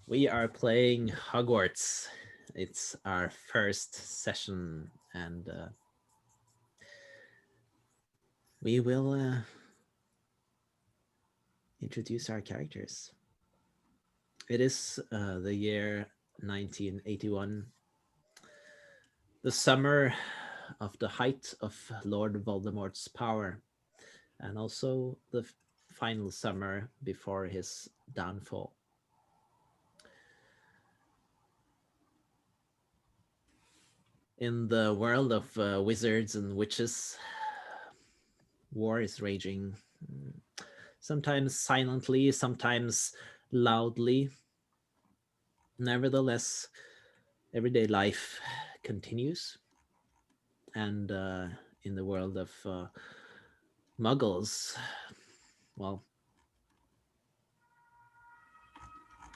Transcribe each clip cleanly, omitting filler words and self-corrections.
We are playing Hogwarts. It's our first session, and we will introduce our characters. It is the year 1981, the summer of the height of Lord Voldemort's power, and also the final summer before his downfall. In the world of wizards and witches, war is raging, sometimes silently, sometimes loudly. Nevertheless, everyday life continues. And in the world of muggles, well,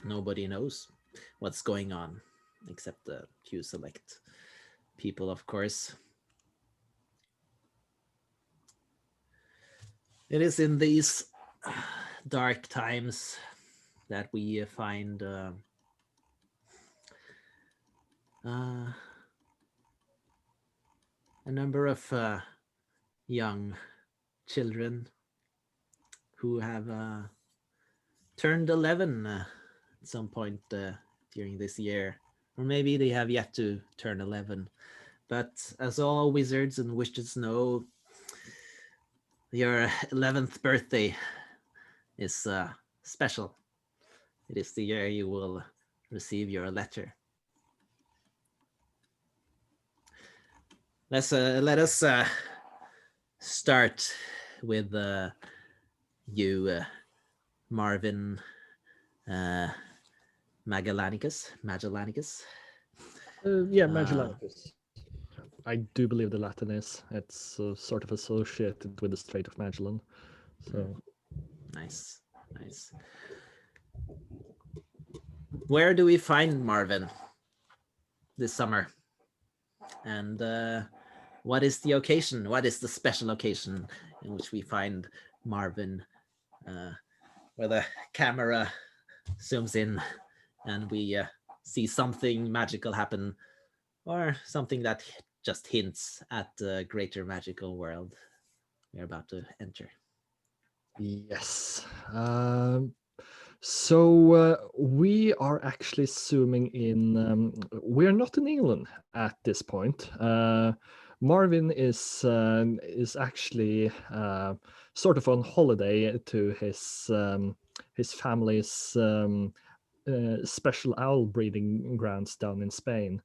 nobody knows what's going on except a few select people, of course. It is in these dark times that we find uh, a number of young children who have turned 11 at some point during this year. Or maybe they have yet to turn 11. But as all wizards and witches know, your 11th birthday is special. It is the year you will receive your letter. Let us start with you, Marvin Magellanicus. Yeah, Uh, Magellanicus. I do believe the Latin is. It's sort of associated with the Strait of Magellan. So nice, nice. Where do we find Marvin this summer? And what is the occasion? What is the special occasion in which we find Marvin, uh, where the camera zooms in and we see something magical happen, or something that just hints at the greater magical world we're about to enter? yes. So we are actually zooming in. We're not in England at this point. Marvin is actually sort of on holiday to his family's special owl breeding grounds down in Spain.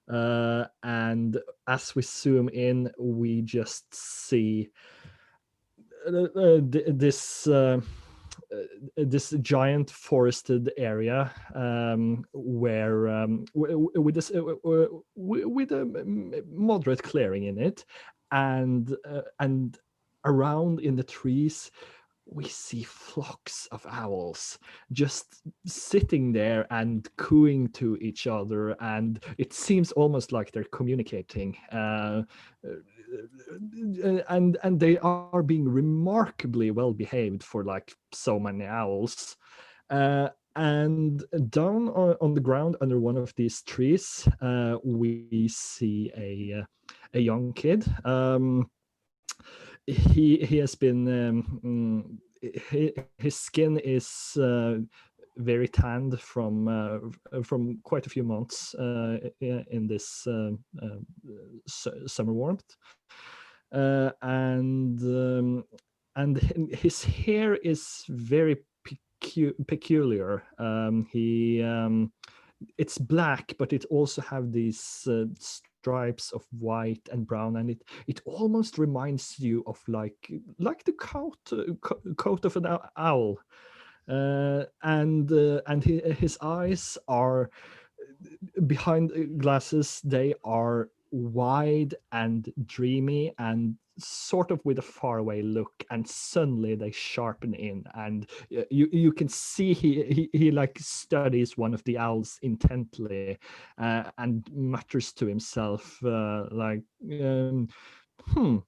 And as we zoom in, we just see this this giant forested area where with this with a moderate clearing in it, and around in the trees we see flocks of owls just sitting there and cooing to each other, and it seems almost like they're communicating. And they are being remarkably well behaved for like so many owls. And down on the ground under one of these trees, we see a young kid. He has been his skin is very tanned from quite a few months in this summer warmth, and his hair is very peculiar. He It's black, but it also have these stripes of white and brown, and it almost reminds you of like the coat of an owl. And his eyes are behind glasses. They are wide and dreamy and sort of with a faraway look, and suddenly they sharpen in, and you can see he like studies one of the owls intently, and mutters to himself like, hmm,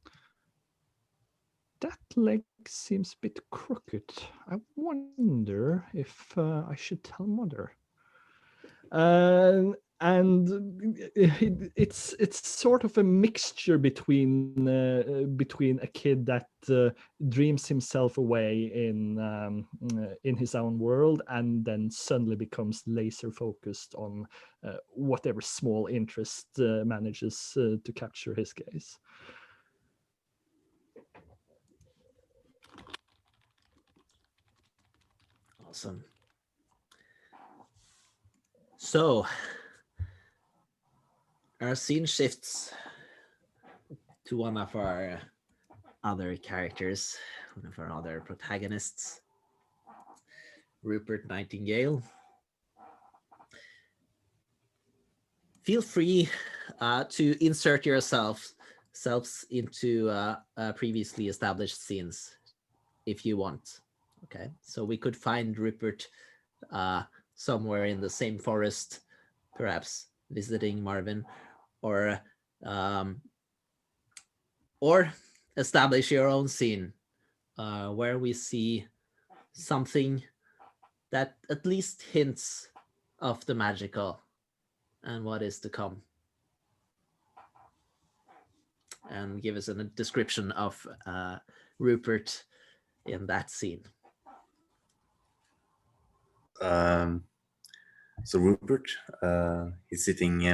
that leg seems a bit crooked. I wonder if I should tell mother. And it's sort of a mixture between a kid that dreams himself away in his own world, and then suddenly becomes laser focused on whatever small interest manages to capture his gaze. Awesome. So our scene shifts to one of our other characters, one of our other protagonists, Rupert Nightingale. Feel free to insert yourselves into previously established scenes if you want. Okay, so we could find Rupert somewhere in the same forest, perhaps visiting Marvin, or establish your own scene where we see something that at least hints of the magical and what is to come, and give us a description of Rupert in that scene. So Rupert, he's sitting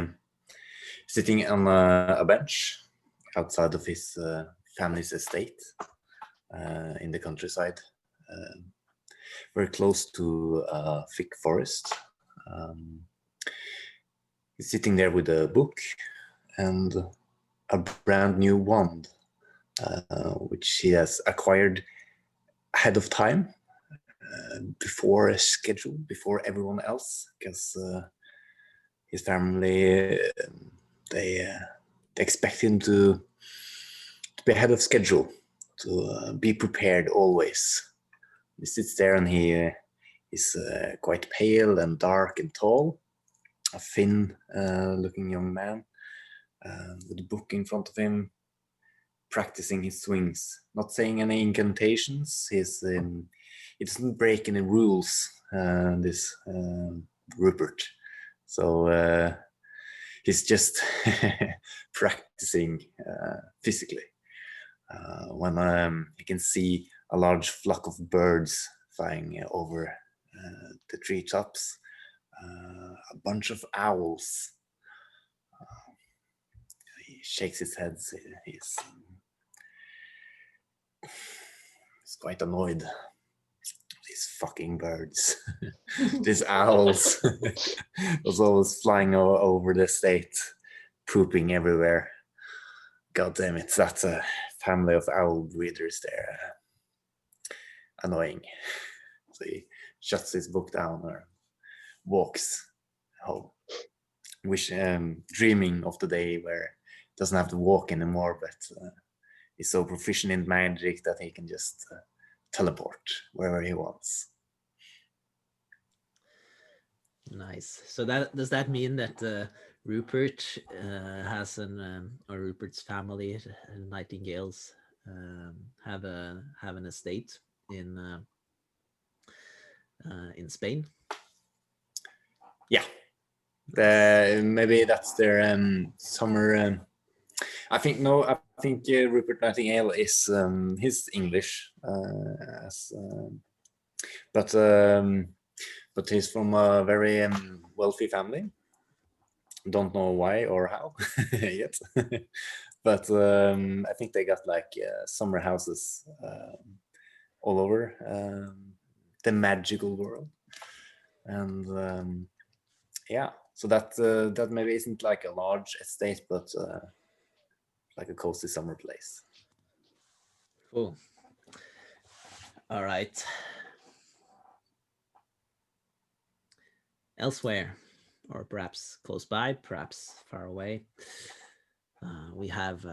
on a bench outside of his family's estate in the countryside, very close to a thick forest. He's sitting there with a book and a brand new wand, which he has acquired ahead of time, before a schedule, before everyone else, because his family, they expect him to be ahead of schedule, to be prepared always. He sits there and he is quite pale and dark and tall, a thin looking young man with a book in front of him, practicing his swings, not saying any incantations. He doesn't break any rules, this Rupert. So he's just practicing physically. When you can see a large flock of birds flying over the treetops, a bunch of owls. He shakes his head. He's quite annoyed. These fucking birds. These owls. Was always flying over the estate, pooping everywhere. God damn it, that's a family of owl breeders there. Annoying. So he shuts his book down or walks home, dreaming of the day where he doesn't have to walk anymore, but he's so proficient in magic that he can just teleport wherever he wants. Nice. So that does that mean that Rupert has or Rupert's family, Nightingales, have an estate in Spain? Yeah. Maybe that's their summer. I think Rupert Nightingale is he's English, but he's from a very wealthy family. Don't know why or how yet, but I think they got like summer houses all over the magical world, and yeah, so that maybe isn't like a large estate, but like a cozy summer place. Cool. All right. Elsewhere, or perhaps close by, perhaps far away, we have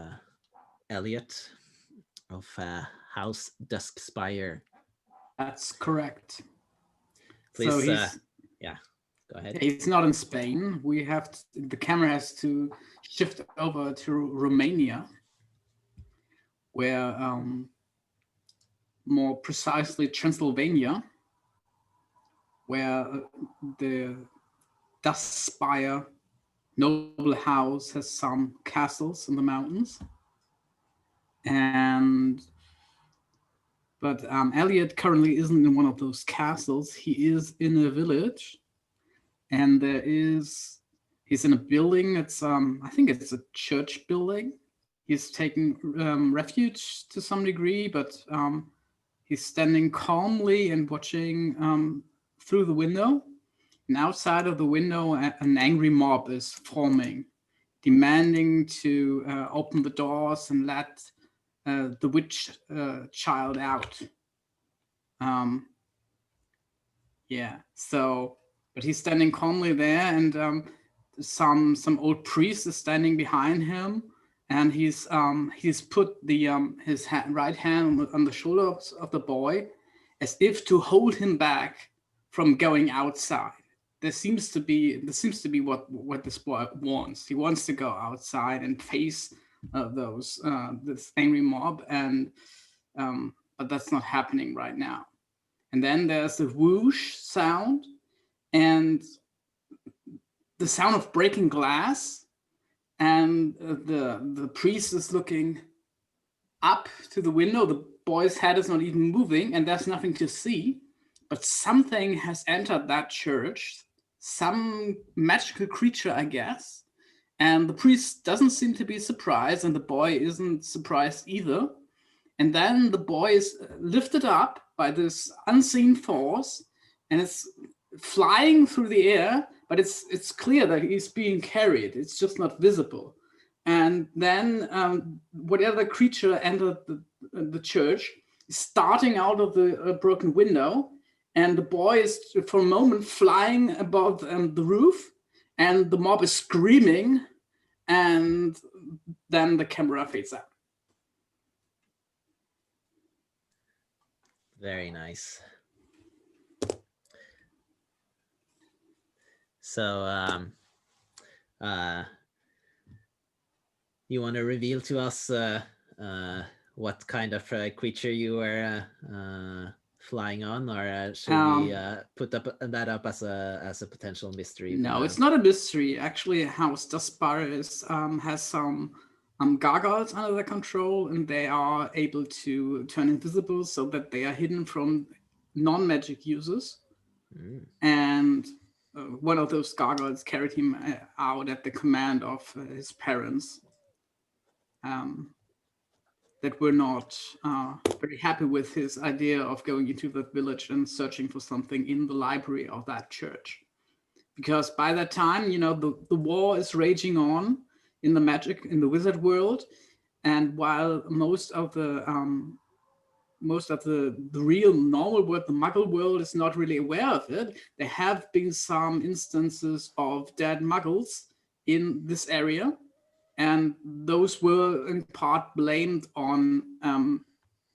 Elliot of House Duskspire. That's correct. Please, so he's, yeah, go ahead. He's not in Spain. The camera has to shift over to Romania, where more precisely Transylvania, where the Dust Spire noble house has some castles in the mountains. But Elliot currently isn't in one of those castles. He is in a village, and he's in a building. It's I think it's a church building. He's taking refuge to some degree, but he's standing calmly and watching through the window. And outside of the window, an angry mob is forming, demanding to open the doors and let the witch child out. Yeah, so, but he's standing calmly there, and some old priest is standing behind him, and he's put the his right hand on the shoulders of the boy, as if to hold him back from going outside. This seems to be what this boy wants. He wants to go outside and face this angry mob, and but that's not happening right now. And then there's the whoosh sound and the sound of breaking glass, and the priest is looking up to the window. The boy's head is not even moving, and there's nothing to see, but something has entered that church, some magical creature, I guess. And the priest doesn't seem to be surprised, and the boy isn't surprised either. And then the boy is lifted up by this unseen force, and it's flying through the air, but it's clear that he's being carried. It's just not visible. And then whatever creature entered the church is starting out of the broken window, and the boy is for a moment flying above the roof, and the mob is screaming, and then the camera fades out. Very nice. So you want to reveal to us what kind of creature you were flying on, or should we put that up as a potential mystery? No, it's not a mystery. Actually, House Dustspire has some gargoyles under their control, and they are able to turn invisible so that they are hidden from non-magic users. And one of those gargoyles carried him out at the command of his parents, that were not very happy with his idea of going into the village and searching for something in the library of that church. Because by that time, the war is raging on in the wizard world, and while most of the real normal world, the muggle world, is not really aware of it, there have been some instances of dead muggles in this area, and those were in part blamed on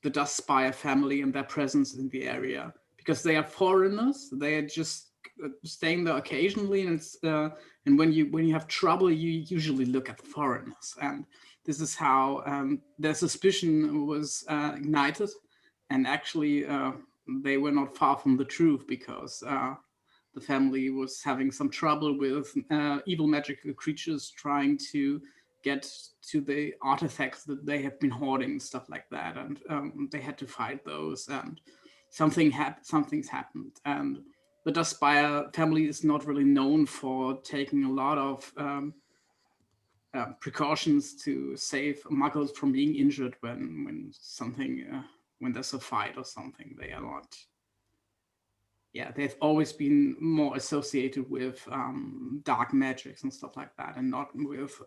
the Dustspire family and their presence in the area, because they are foreigners. They are just staying there occasionally, and when you have trouble, you usually look at the foreigners, and this is how their suspicion was ignited. And actually, they were not far from the truth, because the family was having some trouble with evil magical creatures trying to get to the artifacts that they have been hoarding and stuff like that. And they had to fight those, and something's happened. And the Dustspire family is not really known for taking a lot of precautions to save muggles from being injured when there's a fight or something. They are not. Yeah, they've always been more associated with dark magics and stuff like that, and not with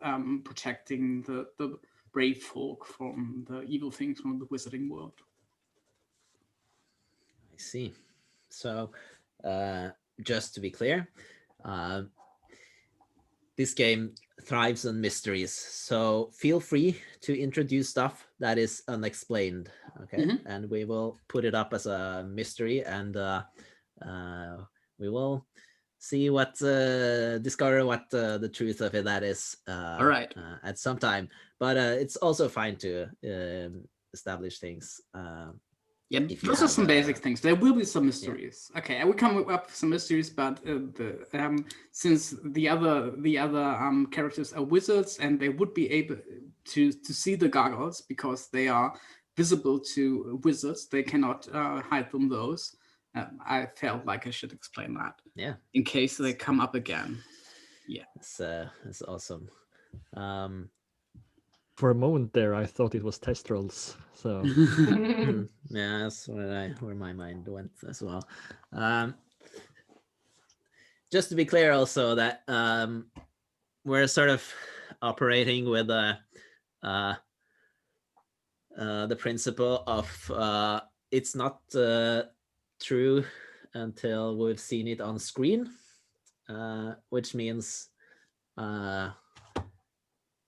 protecting the brave folk from the evil things from the wizarding world. I see. So, just to be clear, this game thrives on mysteries. So feel free to introduce stuff that is unexplained. Okay, and we will put it up as a mystery, and we will see discover what the truth of it that is. All right. At some time, but it's also fine to establish things Yeah, If you those are have some basic things. There will be some yeah. mysteries. Okay, I will come up with some mysteries, but since the other characters are wizards and they would be able to see the goggles because they are visible to wizards, they cannot hide from those. I felt like I should explain that. Yeah, in case they come up again. Yeah, that's awesome. For a moment there, I thought it was Testrals. So Yeah, that's where my mind went as well. Just to be clear, also that we're sort of operating with the principle of it's not true until we've seen it on screen, which means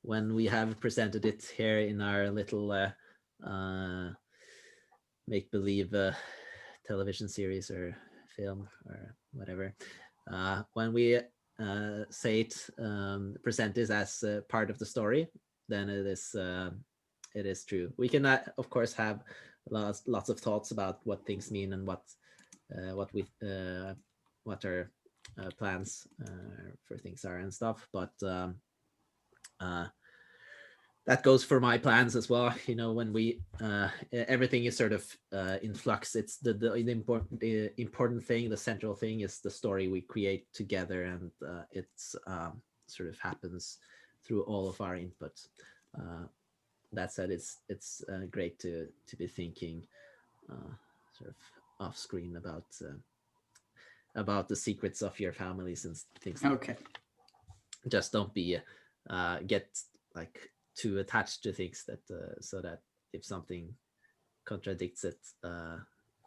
when we have presented it here in our little make-believe television series or film or whatever, when we say it, present this as part of the story, then it is true. We can of course have lots of thoughts about what things mean and what our plans for things are and stuff, but that goes for my plans as well. You know, when we everything is sort of in flux. It's the important thing, the central thing is the story we create together, and it's sort of happens through all of our inputs. That said, it's great to be thinking sort of off screen about the secrets of your families and things like okay. that. Just don't be get like too attached to things that so that if something contradicts it,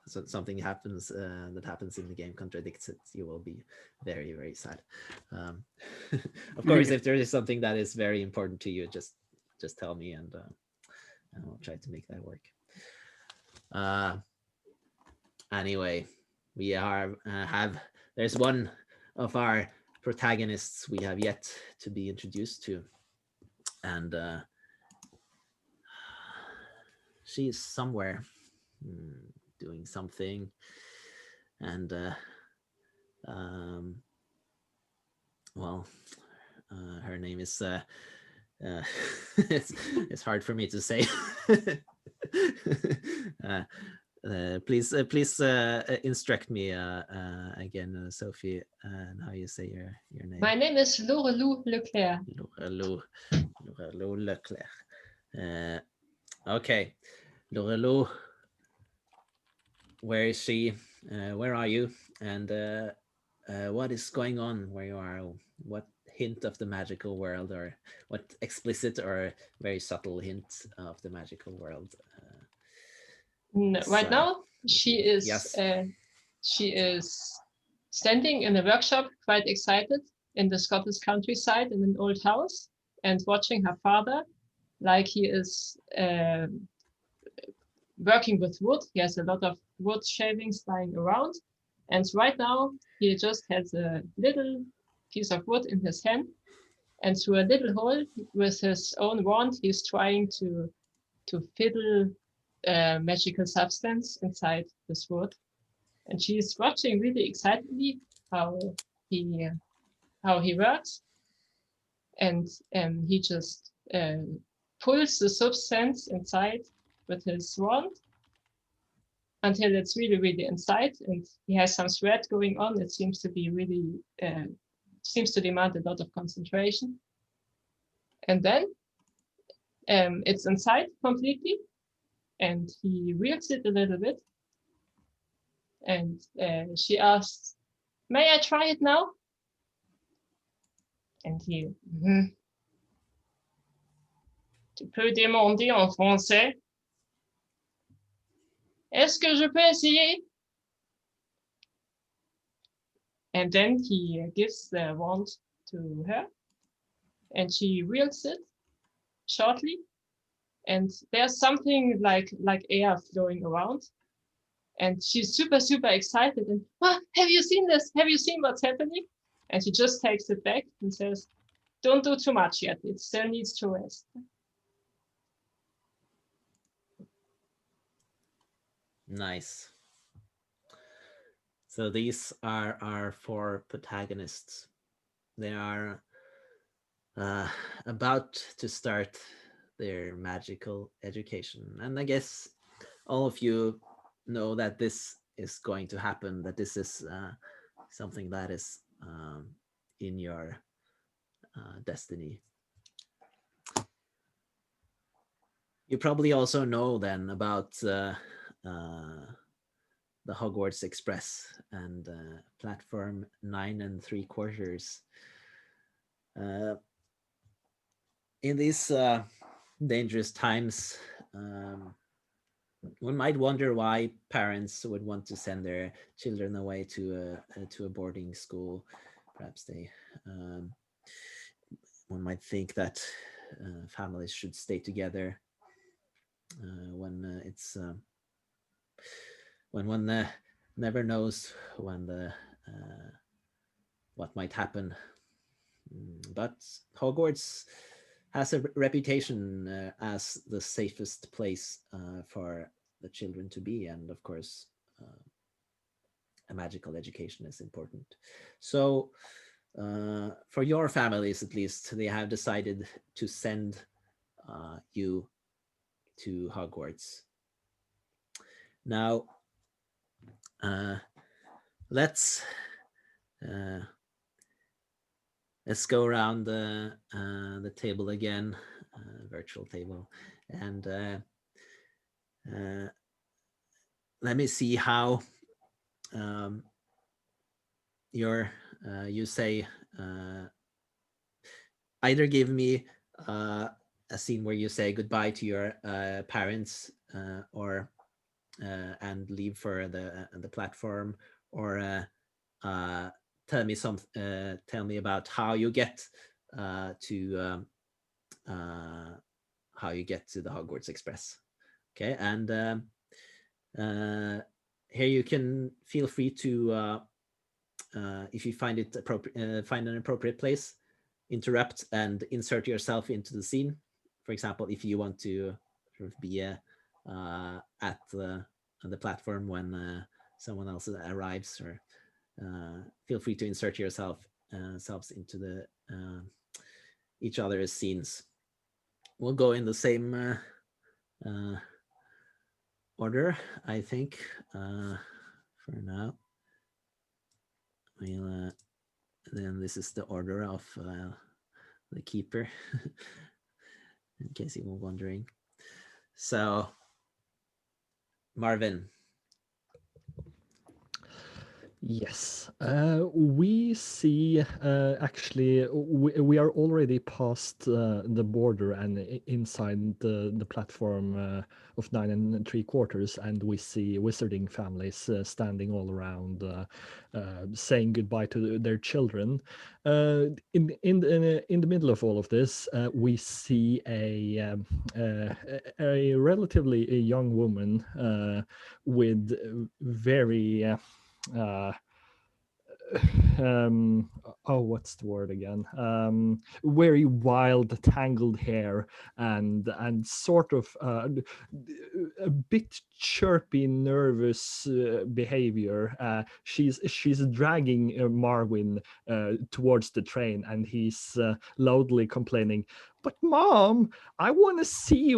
so something happens that happens in the game contradicts it, you will be very, very sad. Of course, if there is something that is very important to you, just tell me, and I'll try to make that work. Anyway, we have there's one of our protagonists we have yet to be introduced to, and she's somewhere doing something, and well, her name is it's hard for me to say. Please instruct me again, Sophie, and how you say your name. My name is Lorelou Leclerc. Lorelou Leclerc. Okay, Lorelou, where is she? Where are you? And what is going on where you are? What hint of the magical world, or what explicit or very subtle hint of the magical world? Right now, she is yes. she is standing in a workshop, quite excited, in the Scottish countryside in an old house, and watching her father, like he is working with wood. He has a lot of wood shavings lying around, and right now he just has a little piece of wood in his hand, and through a little hole with his own wand, he's trying to fiddle magical substance inside this wood, and she's watching really excitedly how he works, and he just pulls the substance inside with his wand until it's really, really inside, and he has some thread going on. It seems to be really seems to demand a lot of concentration, and then it's inside completely, and he wields it a little bit, and she asks, "May I try it now?" And he, Tu peux demander en français. Est-ce que je peux essayer? And then he gives the wand to her, and she wields it shortly, and there's something like air flowing around, and she's super, super excited, and have you seen this? Have you seen what's happening? And she just takes it back and says, don't do too much yet. It still needs to rest. Nice. So these are our four protagonists. They are about to start their magical education. And I guess all of you know that this is going to happen, that this is something that is in your destiny. You probably also know then about the Hogwarts Express and platform 9 3/4. In these dangerous times, one might wonder why parents would want to send their children away to a boarding school. Perhaps one might think that families should stay together when one never knows when what might happen. But Hogwarts has a reputation as the safest place for the children to be, and of course, a magical education is important. So, for your families, at least, they have decided to send you to Hogwarts. Now, let's go around the table again, virtual table, and let me see how you say, either give me a scene where you say goodbye to your parents, or and leave for the platform, or tell me about how you get to the Hogwarts Express. Okay, and here you can feel free to, if you find it appropriate, find an appropriate place, interrupt and insert yourself into the scene. For example, if you want to sort of be at the platform when someone else arrives, or feel free to insert yourselves into the each other's scenes. We'll go in the same order, I think, for now. We'll then this is the order of the keeper, in case you were wondering. So, Marvin. Yes, we see actually we are already past the border and inside the platform of 9 3/4, and we see wizarding families standing all around, saying goodbye to their children. In the middle of all of this, we see a relatively young woman with very what's the word again? Very wild, tangled hair, and sort of a bit chirpy, nervous behavior. She's dragging Marvin towards the train, and he's loudly complaining, "But Mom, I want to see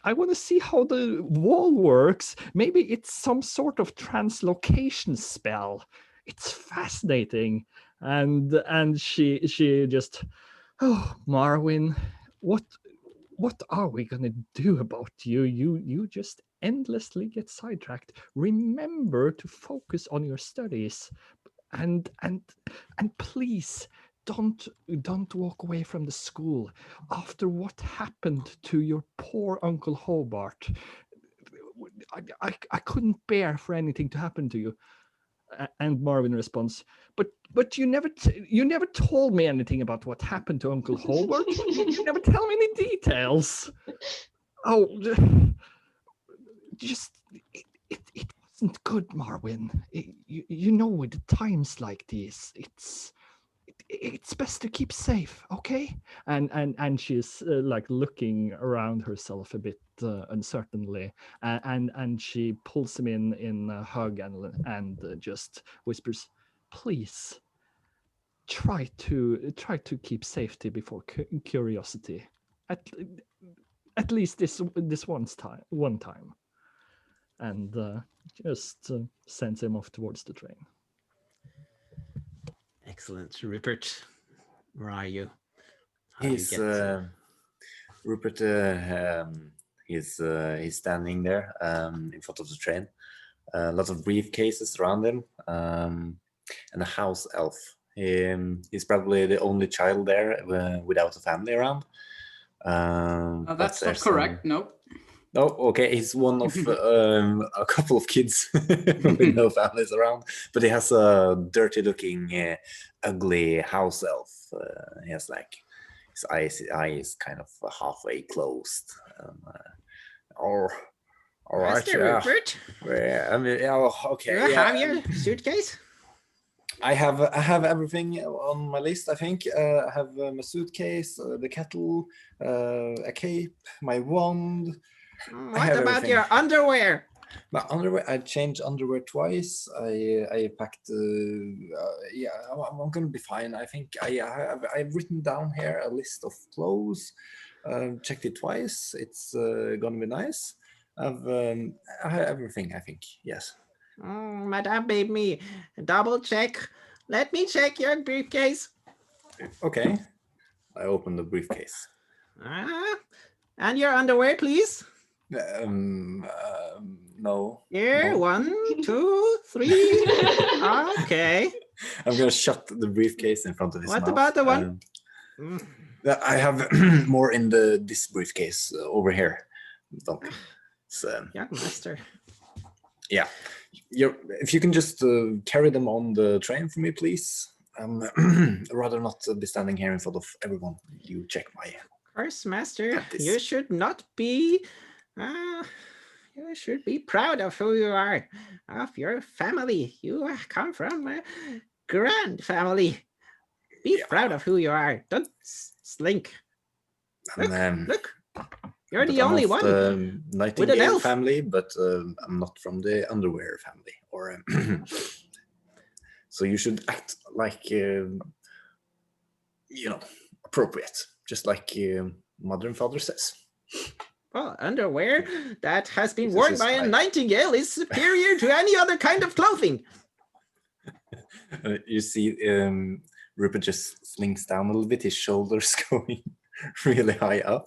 I want to see how the wall works. Maybe it's some sort of translocation spell. It's fascinating." And she just, "Oh, Marvin, what are we gonna do about you? You just endlessly get sidetracked. Remember to focus on your studies, and please don't walk away from the school after what happened to your poor Uncle Hobart. I couldn't bear for anything to happen to you." And Marvin responds, "But you never told me anything about what happened to Uncle Hobart. You never tell me any details." "Oh, just it wasn't good, Marvin. You know, with times like this, it's best to keep safe, okay? And she's like looking around herself a bit uncertainly, and she pulls him in a hug and just whispers, "Please try to keep safety before curiosity. At least this one time." And just sends him off towards the train. Excellent. Rupert, where are you? How do you He's get Rupert. He's standing there in front of the train. Lots of briefcases around him, and a house elf. He's probably the only child there without a family around. But That's not there's correct. Nope. Oh, okay. He's one of a couple of kids with no families around, but he has a dirty-looking, ugly house elf. He has like his eyes kind of halfway closed. All right, Master yeah. Rupert? I mean, yeah, okay. You Yeah. have your suitcase? I have everything on my list. I think I have my suitcase, the kettle, a cape, my wand. What about everything. your underwear? My underwear. I changed underwear twice. I packed. Yeah, I'm gonna be fine. I think I've written down here a list of clothes. Checked it twice. It's gonna be nice. I have everything. I think yes. Madame made me double check. Let me check your briefcase. Okay. I opened the briefcase. And your underwear, please. No. Here, No. 1, 2, 3. Okay. I'm gonna shut the briefcase in front of his mouth. What about the one? I have more in this briefcase over here. So, Young master. yeah, if you can just carry them on the train for me, please. Rather not be standing here in front of everyone. You check my. Of course, master. Practice. You should not be. You should be proud of who you are, of your family. You come from a grand family. Be proud of who you are. Don't slink. Look. You're the only one. The Nightingale an elf. family, but I'm not from the underwear family. Or so you should act like appropriate, just like mother and father says. Well, underwear that has been This worn is by a high. nightingale is superior to any other kind of clothing. You see, Rupert just slinks down a little bit, his shoulders going really high up.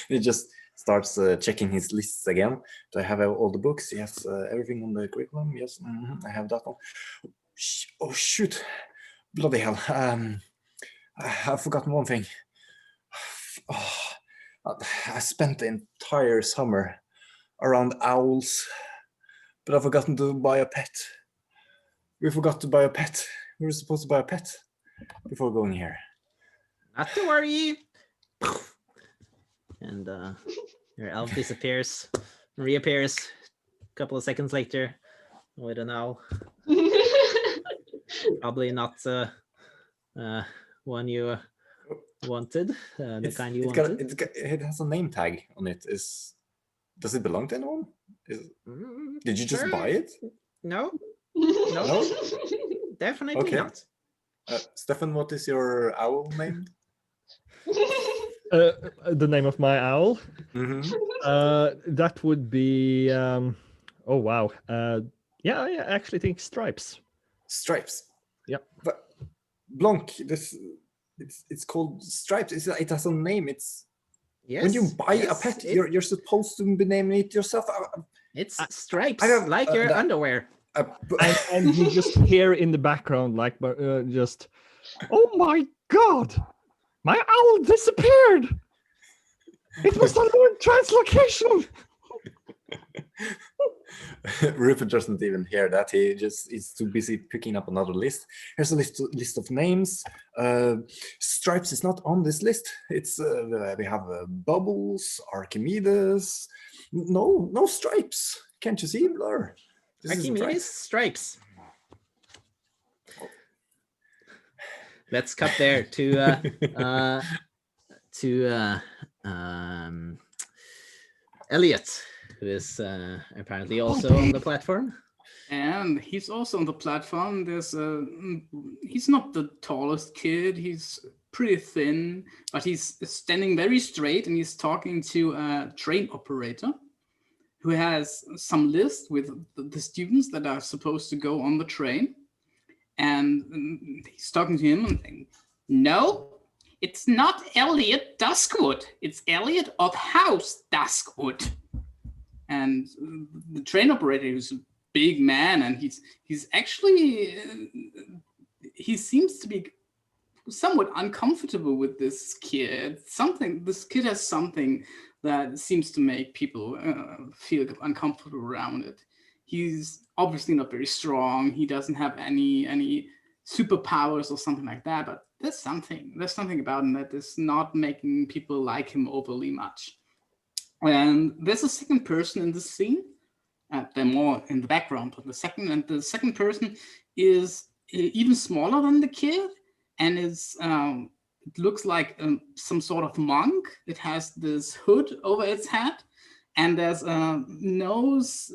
He just starts checking his lists again. Do I have all the books? Yes, everything on the curriculum. Yes, I have that one. Oh shoot! Bloody hell! I've forgotten one thing. I spent the entire summer around owls, but I've forgotten to buy a pet. We forgot to buy a pet. We were supposed to buy a pet before going here. Not to worry. And your elf disappears, reappears a couple of seconds later with an owl. Probably not one you wanted, the kind you wanted. It has a name tag on it. Does it belong to anyone? Did you just Sure. buy it? No, No? definitely Okay. not. Stefan, what is your owl named? The name of my owl? That would be oh wow. Yeah, I actually think Stripes. Stripes. Yep. But Blanc, it's called Stripes. It has a name. Yes. When you buy a yes, pet, you're supposed to be naming it yourself. It's stripes, I have, like your that- underwear. And you just hear in the background, like, just, oh my god, my owl disappeared. It was a learned translocation. Rupert doesn't even hear that. He just is too busy picking up another list. Here's a list of names. Stripes is not on this list. It's we have Bubbles, Archimedes. No Stripes. Can't you see, Blur? This is Archimedes, right. stripes. let's cut there to Elliot, who is apparently also on the platform. And he's also on the platform. He's not the tallest kid. He's pretty thin, but he's standing very straight, and he's talking to a train operator who has some list with the students that are supposed to go on the train. And he's talking to him and saying, "No, it's not Elliot Duskwood. It's Elliot of House Duskwood." And the train operator, who's a big man, and he's actually he seems to be somewhat uncomfortable with this kid. This kid has something that seems to make people feel uncomfortable around it. He's obviously not very strong. He doesn't have any superpowers or something like that, but there's something about him that is not making people like him overly much. And there's a second person in the scene. They're more in the background of the second person is even smaller than the kid, and it looks like some sort of monk. It has this hood over its head, and there's a nose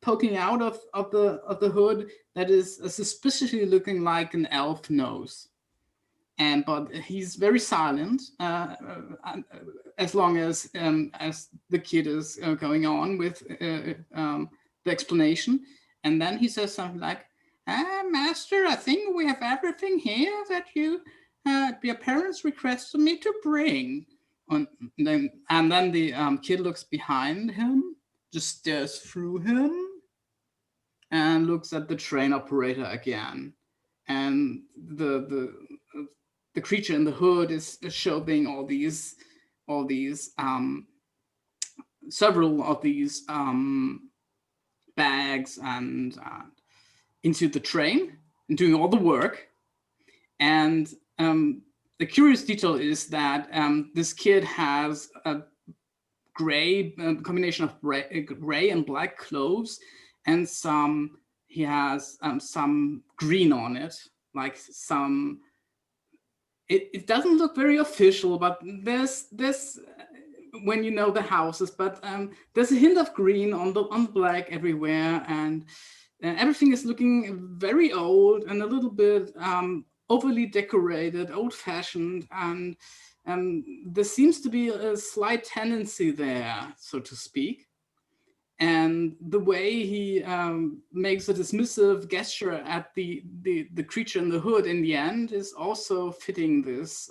poking out of the hood that is suspiciously looking like an elf nose. But he's very silent as long as the kid is going on with the explanation. And then he says something like, "Master, I think we have everything here that your parents requested me to bring." And then the kid looks behind him, just stares through him, and looks at the train operator again. And the creature in the hood is shoving several of these bags and into the train and doing all the work. And the curious detail is that this kid has a combination of gray and black clothes, and he has some green on it, like some. It doesn't look very official, but there's when you know the houses, but there's a hint of green on the black everywhere, and everything is looking very old and a little bit overly decorated, old-fashioned, and there seems to be a slight tendency there, so to speak. And the way he makes a dismissive gesture at the creature in the hood in the end is also fitting this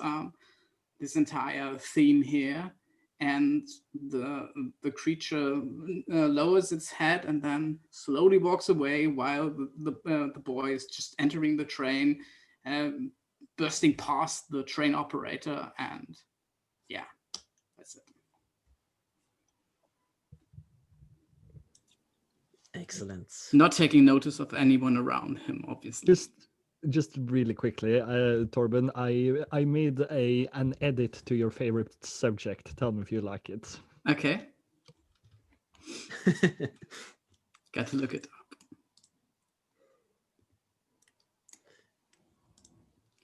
entire theme here. And the creature lowers its head and then slowly walks away while the boy is just entering the train, bursting past the train operator, and yeah, that's it. Excellent. Not taking notice of anyone around him, obviously. Just really quickly, Torben, I made an edit to your favorite subject. Tell me if you like it. Okay. Got to look it up.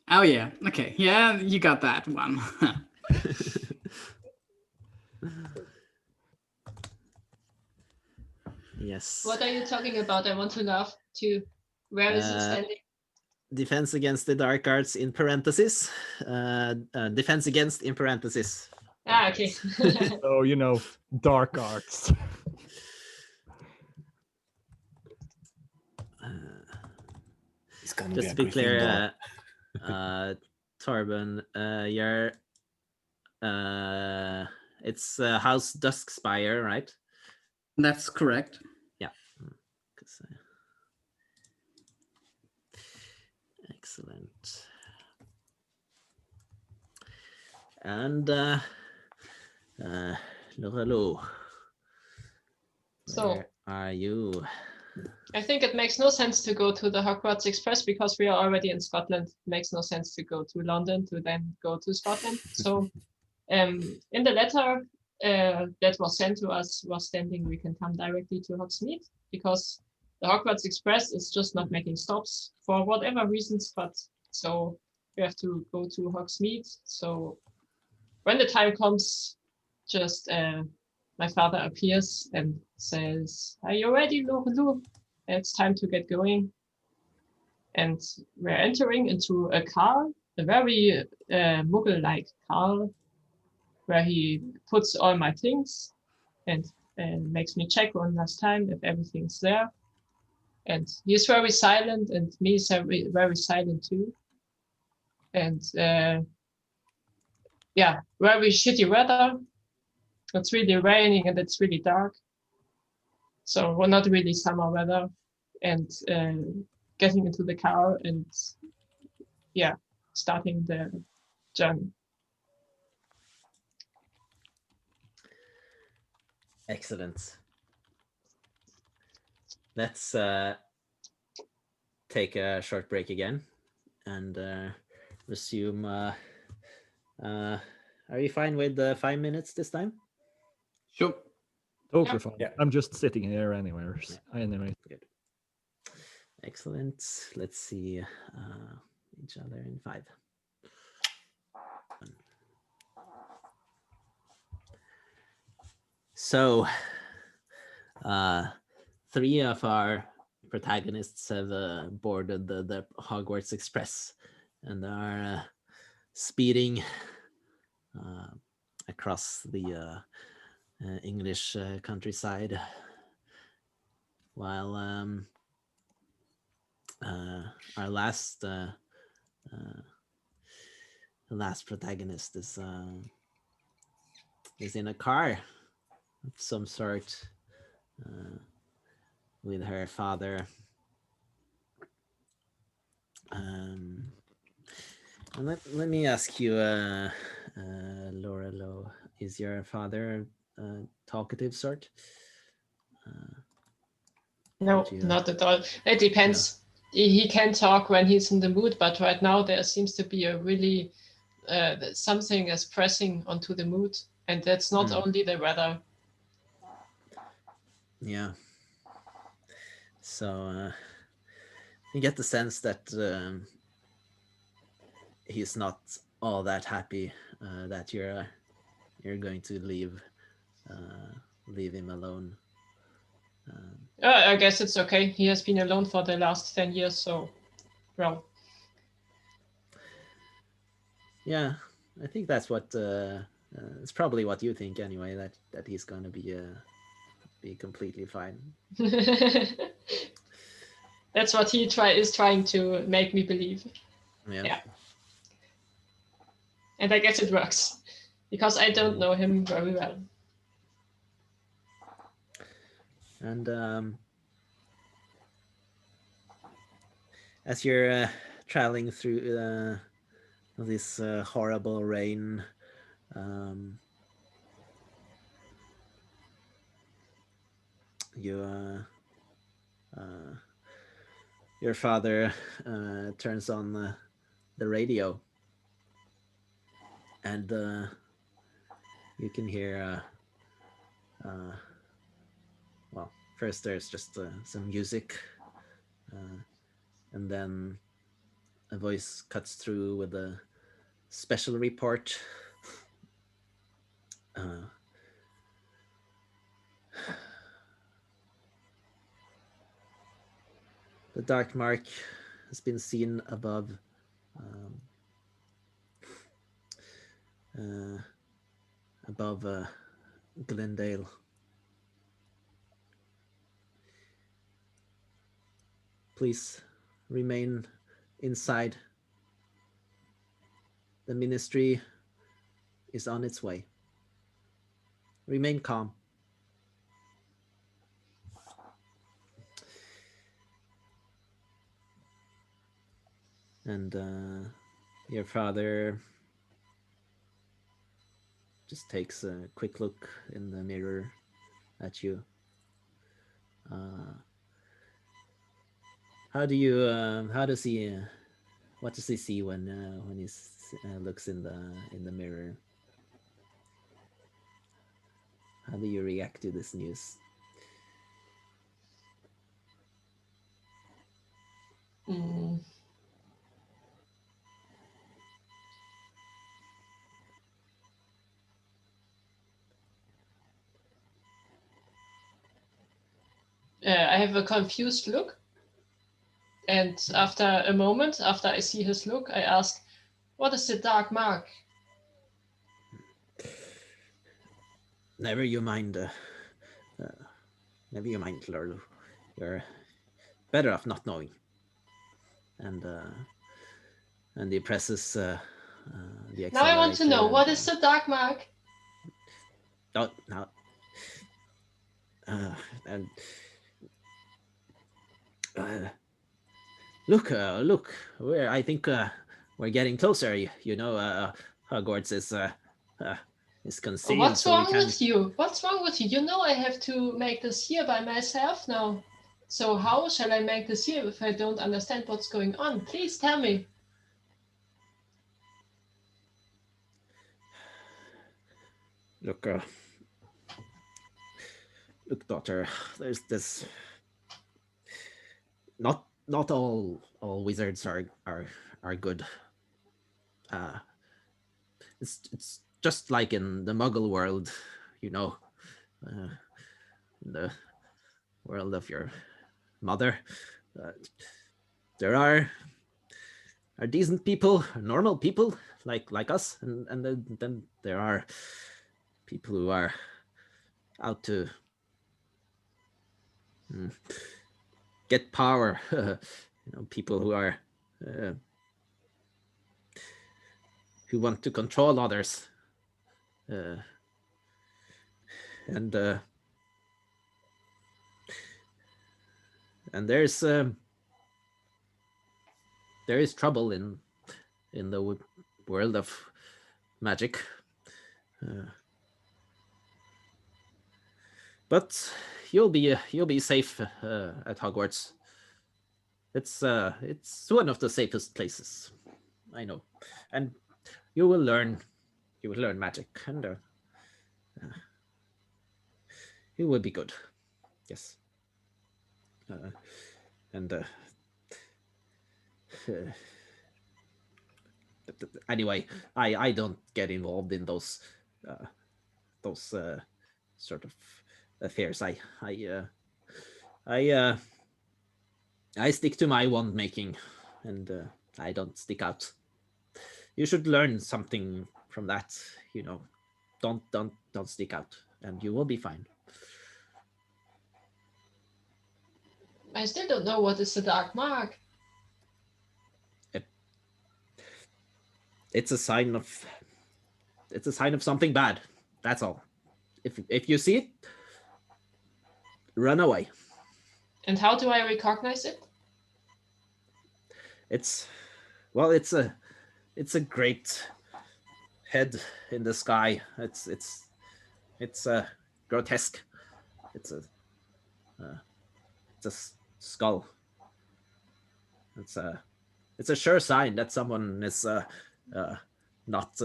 Oh yeah. Okay. Yeah, you got that one. Yes. What are you talking about? I want to laugh too. Where is it standing? Defense against the dark arts in parentheses. Defense against in parentheses. Okay. So, dark arts. Just to be clear, Torben, it's House Duskspire, right? That's correct. Yeah. Excellent. And Lorelou, So where are you? I think it makes no sense to go to the Hogwarts Express because we are already in Scotland. It makes no sense to go to London to then go to Scotland. So in the letter that was sent to us was standing we can come directly to Hogsmeade because the Hogwarts Express is just not making stops for whatever reasons. But so we have to go to Hogsmeade. So when the time comes, just my father appears and says, "Are you ready, Lorelou? It's time to get going." And we're entering into a car, a very Muggle-like car, where he puts all my things and makes me check one last time if everything's there. And he's very silent, and me is very, very silent too. And yeah, very shitty weather. It's really raining and it's really dark. So we're not really summer weather. And getting into the car and yeah, starting the journey. Excellent. Let's take a short break again and resume. Are you fine with 5 minutes this time? Sure. Totally fine. Yeah. I'm just sitting here anywhere. Anyway. Good. Excellent. Let's see each other in 5. So, 3 of our protagonists have boarded the Hogwarts Express and are speeding across the English countryside, while our last protagonist is in a car of some sort with her father. And let me ask you, Lorelou, is your father a talkative sort? No, Would you- not at all. It depends. He can talk when he's in the mood, but right now there seems to be a really something is pressing onto the mood, and that's not only the weather. Yeah. So you get the sense that he's not all that happy that you're going to leave him alone. I guess it's okay. He has been alone for the last 10 years, so well. Yeah, I think that's what it's probably what you think anyway. That he's going to be completely fine. That's what he is trying to make me believe. Yeah. And I guess it works because I don't know him very well. And as you're traveling through this horrible rain, your father turns on the radio, and you can hear well, first there's just some music, and then a voice cuts through with a special report. The dark mark has been seen above Glendale. Please remain inside. The ministry is on its way. Remain calm. And your father just takes a quick look in the mirror at you. What does he see when he looks in the mirror? How do you react to this news? I have a confused look. And after a moment, after I see his look, I ask, what is the dark mark? Never you mind, Lorelou. You're better off not knowing. And he presses the accelerator. Now I want to know, what is the dark mark? Oh, now. And look, I think we're getting closer. You know, Hogwarts is concealed. What's so wrong with you? What's wrong with you? You know I have to make this here by myself now. So how shall I make this here if I don't understand what's going on? Please tell me. Look, daughter. There's this. Not all wizards are good. It's just like in the Muggle world, you know, the world of your mother. There are decent people, normal people like us, and then there are people who are out to get power. You know, people who are who want to control others, and there is trouble in the world of magic, but you'll be safe at Hogwarts. It's one of the safest places, I know, and you will learn magic, and you will be good. Yes. Anyway, I don't get involved in those sort of affairs. I stick to my wand making, and I don't stick out. You should learn something from that. You know, don't stick out, and you will be fine. I still don't know what is the dark mark. It's a sign of something bad. That's all. If you see it, run away. And how do I recognize it? It's a great head in the sky. It's grotesque. It's a skull. It's a sure sign that someone is not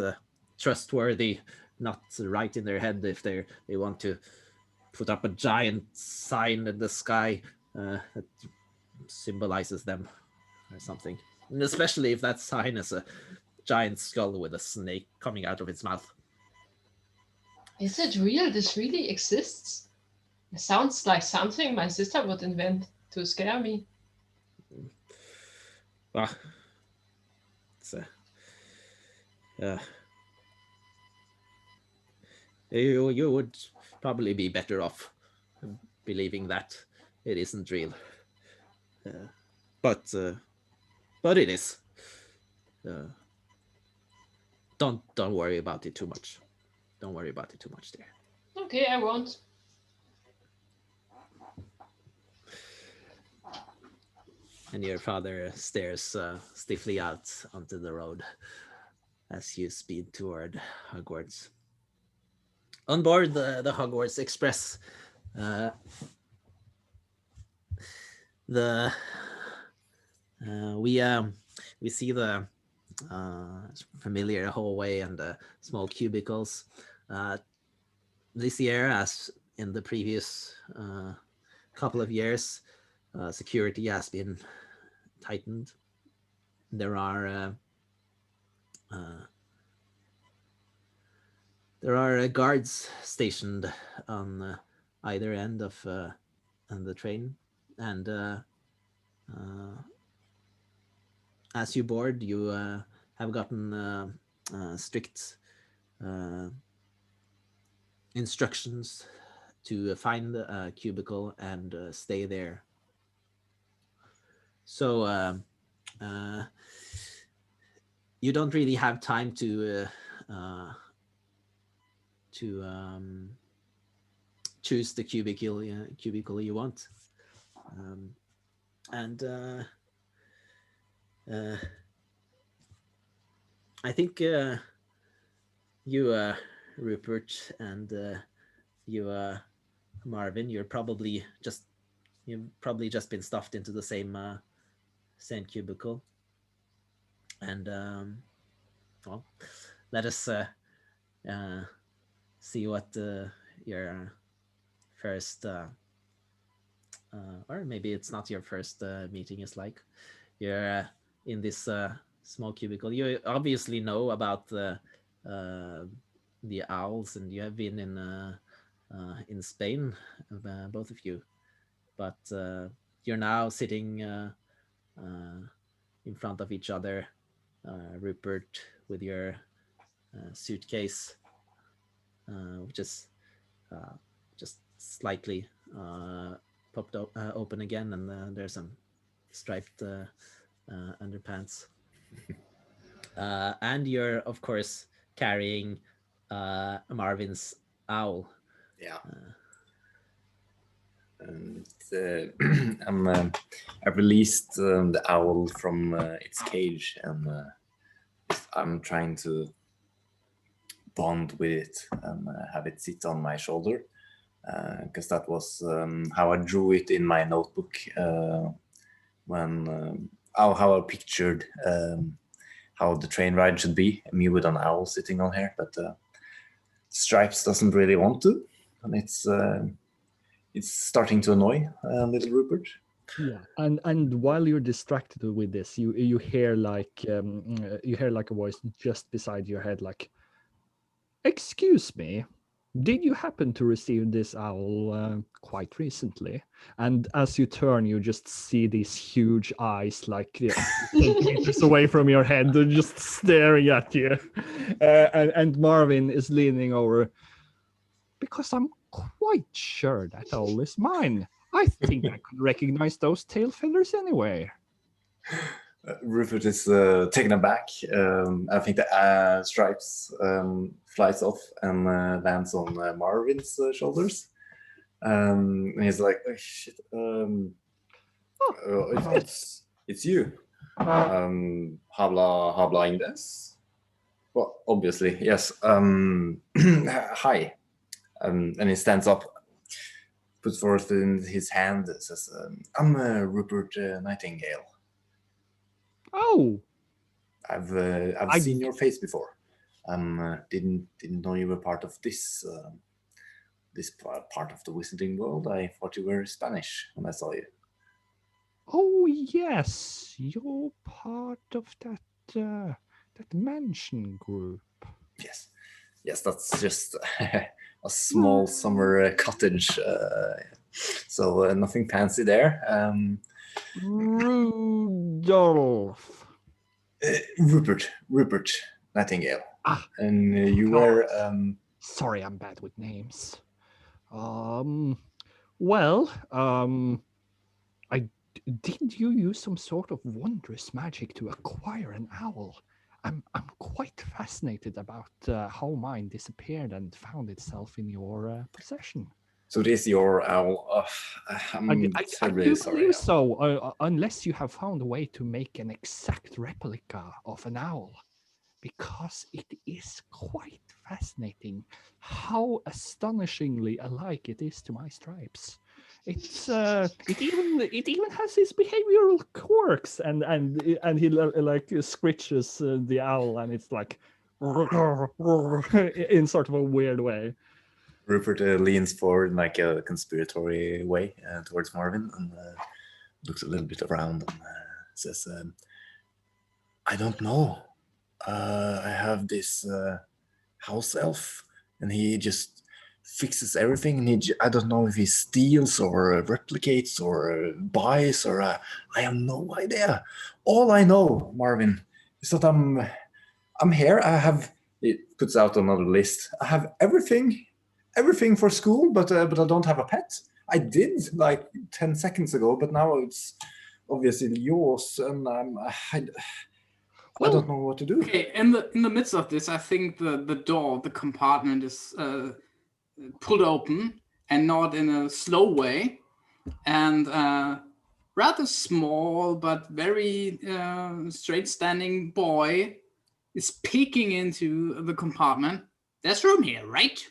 trustworthy, not right in their head if they want to put up a giant sign in the sky that symbolizes them or something. And especially if that sign is a giant skull with a snake coming out of its mouth. Is it real? This really exists? It sounds like something my sister would invent to scare me. Well, it's you would probably be better off believing that it isn't real. But it is. Don't worry about it too much. Don't worry about it too much there. Okay, I won't. And your father stares stiffly out onto the road as you speed toward Hogwarts. On board the Hogwarts Express, we see the familiar hallway and the small cubicles. This year, as in the previous couple of years, security has been tightened. There are guards stationed on either end of the train, and as you board, you have gotten strict instructions to find a cubicle and stay there. So you don't really have time to choose the cubicle you want, and I think you, Rupert, and you, Marvin, you've probably just been stuffed into the same cubicle, and well, let us see what your first, or maybe it's not your first meeting is like. You're in this small cubicle. You obviously know about the owls, and you have been in Spain, both of you. But you're now sitting in front of each other, Rupert, with your suitcase, which is just slightly popped open again, and there's some striped underpants. And you're, of course, carrying Marvin's owl. Yeah. And I released the owl from its cage, and I'm trying to bond with it and have it sit on my shoulder, because that was how I drew it in my notebook when how I pictured how the train ride should be, me with an owl sitting on here, but Stripes doesn't really want to, and it's starting to annoy little Rupert. Yeah, and while you're distracted with this, you hear like a voice just beside your head, like, "Excuse me, did you happen to receive this owl quite recently?" And as you turn, you just see these huge eyes, like meters away from your head, they're just staring at you. And Marvin is leaning over. "Because I'm quite sure that owl is mine. I think I could recognize those tail feathers anyway." Rupert is taken aback. I think the Stripes flies off and lands on Marvin's shoulders. And he's like, "Oh shit! It's you. Habla inglés?" Well, obviously, yes. Hi. And he stands up, puts forth in his hand, says, "I'm Rupert Nightingale. Oh, I've seen your face before. Didn't know you were part of this part of the wizarding world. I thought you were Spanish when I saw you." oh yes, you're part of that mansion group. Yes, that's just a small summer cottage. So nothing fancy there. Rudolph. Rupert Nightingale. Ah, And you were sorry, I'm bad with names. Did you use some sort of wondrous magic to acquire an owl? I'm quite fascinated about how mine disappeared and found itself in your possession. So it is your owl. I'm I terribly do sorry. believe so, unless you have found a way to make an exact replica of an owl, because it is quite fascinating how astonishingly alike it is to my Stripes. It's it even has his behavioral quirks, and he like scritches the owl, and it's like in sort of a weird way. Rupert leans forward in like a conspiratory way towards Marvin and looks a little bit around and says, "I don't know. I have this house elf, and he just fixes everything, and I don't know if he steals or replicates or buys, or I have no idea. All I know, Marvin, is that I'm here. It puts out another list. I have everything for school, but I don't have a pet. I did like 10 seconds ago, but now it's obviously yours, and I don't know what to do. Okay, in the midst of this, I think the door of the compartment is pulled open, and not in a slow way, and rather small but very straight standing boy is peeking into the compartment. There's room here, right?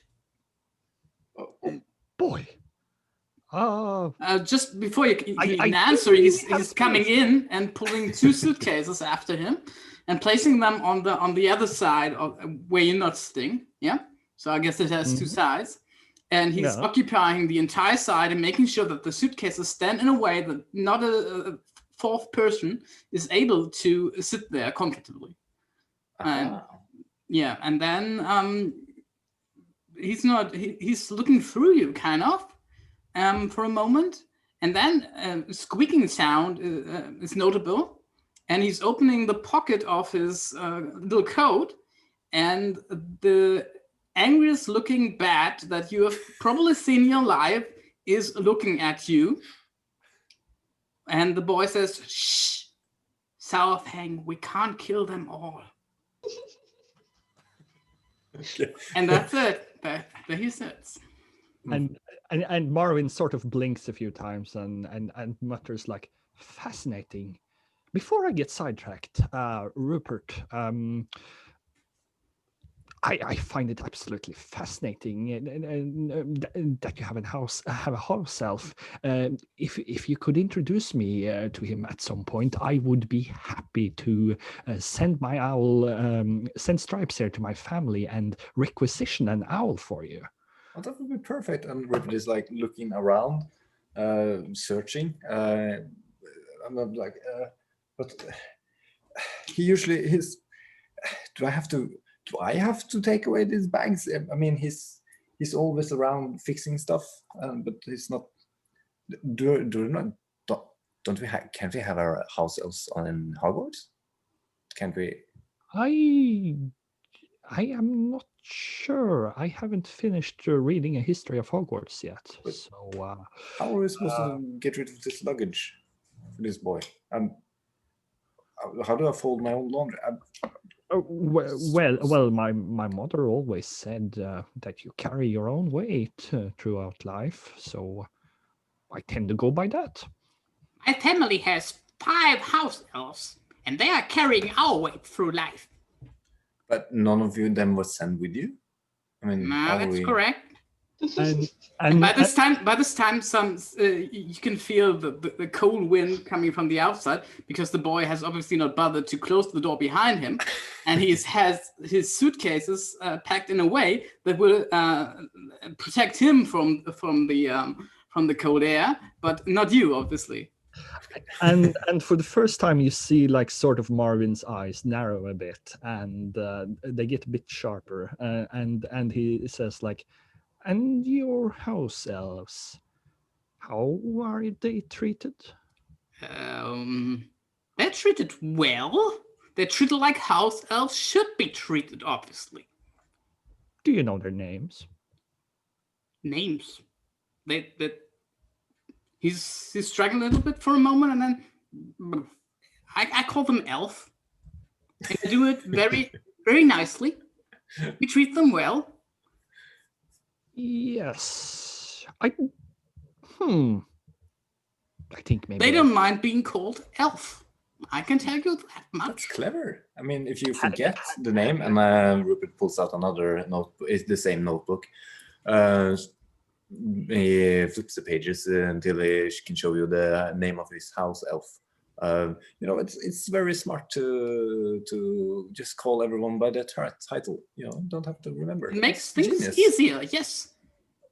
Boy. Just before you I can answer, he's coming in and pulling 2 suitcases after him and placing them on the other side of where you're not sitting. Yeah. So I guess it has 2 sides, and he's occupying the entire side and making sure that the suitcases stand in a way that not a fourth person is able to sit there comfortably. And yeah, and then he's looking through you kind of for a moment, and then a squeaking sound is notable, and he's opening the pocket of his little coat, and the angriest looking bat that you have probably seen in your life is looking at you, and the boy says, "Shh, Southhang, we can't kill them all." Okay. And that's it. There he sits. And Marvin sort of blinks a few times and mutters like, fascinating. Before I get sidetracked, Rupert, I find it absolutely fascinating and that you have a house elf. If you could introduce me to him at some point, I would be happy to send my owl, send Stripes here to my family and requisition an owl for you. Oh, that would be perfect. And Rupert is like looking around, searching. I'm not like, but he usually is. Do I have to take away these bags? I mean, he's always around fixing stuff, but he's not. Can't we have our house elves in Hogwarts? Can't we? I am not sure. I haven't finished reading a history of Hogwarts yet. So how are we supposed to get rid of this luggage for this boy? How do I fold my own laundry? Well, my mother always said that you carry your own weight throughout life, so I tend to go by that. My family has 5 house elves, and they are carrying our weight through life. But none of them was sent with you. I mean, no, that's correct. And by this time, you can feel the cold wind coming from the outside, because the boy has obviously not bothered to close the door behind him, and he has his suitcases packed in a way that will protect him from the cold air, but not you, obviously. And for the first time, you see like sort of Marvin's eyes narrow a bit, and they get a bit sharper, and he says like, "And your house elves, how are they treated?" They're treated well. They're treated like house elves should be treated, obviously. Do you know their names? Names? He's struggling a little bit for a moment, and then I call them elf. And I do it very, very nicely. We treat them well. Yes, I think maybe they don't mind being called elf. I can tell you that much. That's clever. I mean, if you forget the name, and Rupert pulls out another notebook, it's the same notebook. He flips the pages until he can show you the name of his house elf. It's very smart to just call everyone by their title. Don't have to remember. It makes things easier, yes.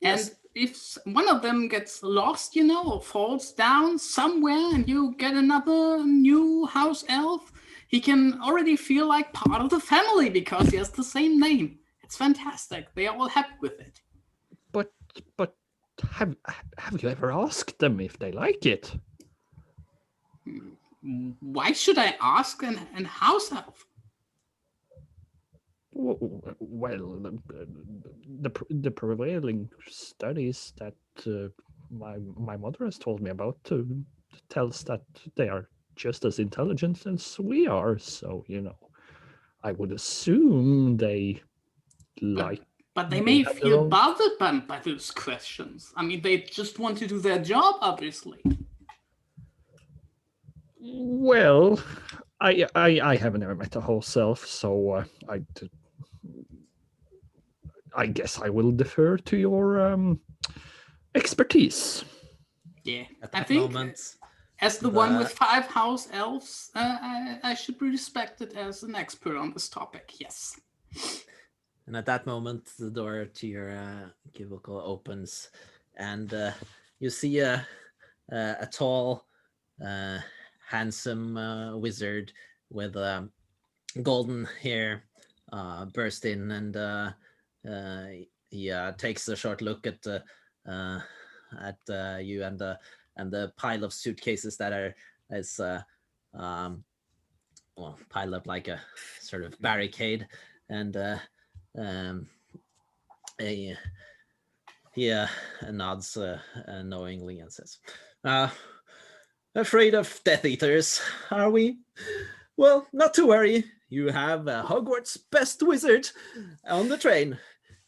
And if one of them gets lost, or falls down somewhere, and you get another new house elf, he can already feel like part of the family because he has the same name. It's fantastic. They are all happy with it. have you ever asked them if they like it? Why should I ask an house elf? Well, the prevailing studies that my mother has told me about tells that they are just as intelligent as we are. So, I would assume they like. But they they may have their feel own- bothered by those questions. I mean, they just want to do their job, obviously. Well, I haven't ever met a whole self, so I guess I will defer to your expertise. Yeah, At I that think moment, as the one with the- 5 house elves, I should be respected as an expert on this topic. Yes. and at that moment, the door to your cubicle opens, and you see a tall, handsome wizard with golden hair burst in, and he takes a short look at you and the pile of suitcases that are piled up like a sort of barricade, and he nods knowingly and says, "Afraid of Death Eaters, are we? Well, not to worry. You have Hogwarts' best wizard on the train.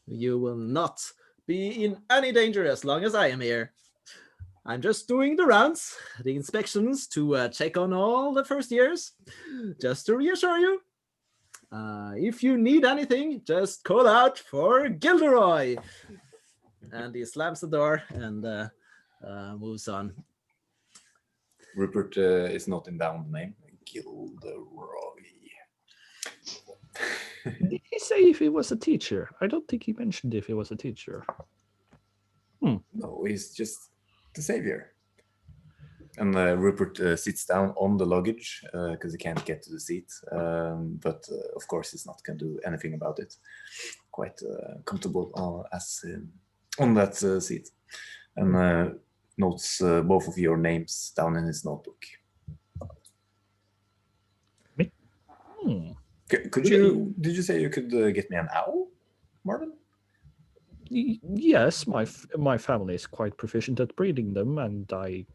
You will not be in any danger as long as I am here. I'm just doing the rounds, the inspections to check on all the first years, just to reassure you. If you need anything, just call out for Gilderoy." And he slams the door and moves on. Rupert is noting down the name. Gilderoy. Did he say if he was a teacher? I don't think he mentioned if he was a teacher. No, he's just the savior. And Rupert sits down on the luggage because he can't get to the seat. But of course, he's not going to do anything about it. Quite comfortable as on that seat. And notes both of your names down in his notebook. Did you say you could get me an owl, Marvin? Yes, my family is quite proficient at breeding them, and I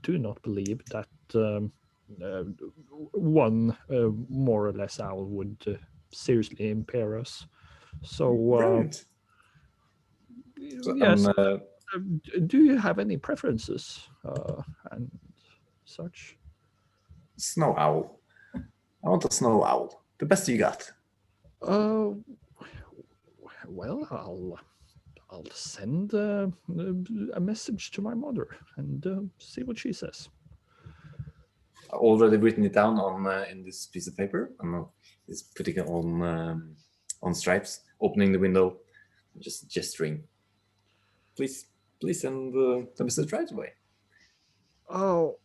do not believe that one more or less owl would seriously impair us. So, Brilliant. yes. Do you have any preferences and such? Snow owl. I want a snow owl. The best you got. Well, I'll send a message to my mother and see what she says. I've already written it down on in this piece of paper. He's putting it on stripes, opening the window, just gesturing. Please send the message right away. Oh.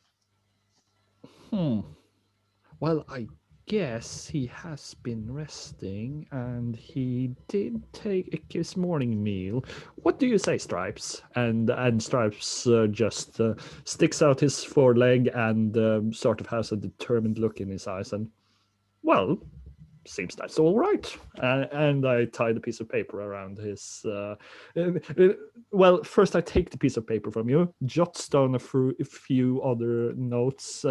Well, I guess he has been resting, and he did take his morning meal. What do you say, Stripes? And Stripes just sticks out his foreleg and sort of has a determined look in his eyes. And, well, seems that's all right. And I tie the piece of paper around his. Well, first I take the piece of paper from you, jots down a few other notes.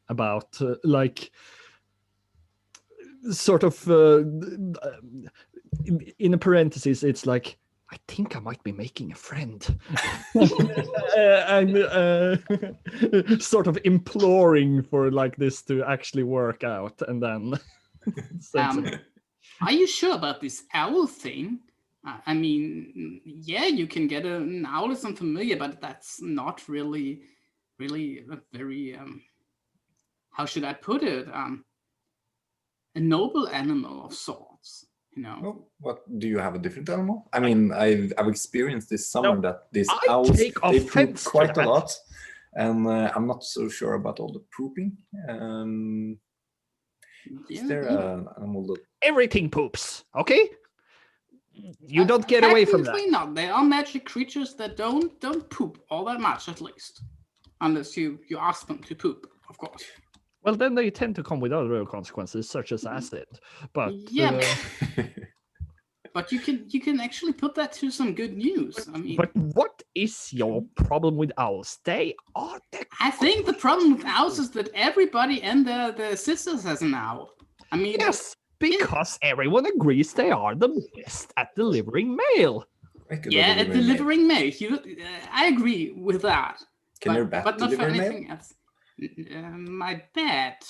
About like sort of in a parenthesis, it's like, I think I might be making a friend. And sort of imploring for like this to actually work out, and then are you sure about this owl thing? I mean, yeah, you can get an owl is unfamiliar, but that's not really a very how should I put it? A noble animal of sorts, you know. Well, what do you have a different animal? I mean, I've experienced this summer that these I owls take they poop offense to quite a that. lot, and I'm not so sure about all the pooping. Is there an animal that everything poops, okay? You don't get away from that. Technically not. They are magic creatures that don't poop all that much, at least, unless you ask them to poop, of course. Well, then they tend to come with other consequences, such as acid. But Yeah, but you can actually put that to some good news. I mean, but what is your problem with owls? They are the I think the problem with owls is that everybody and their sisters has an owl. I mean, yes, because everyone agrees they are the best at delivering mail. yeah, at delivering mail. I agree with that. Can your bat but not for deliver mail? anything else. My bat.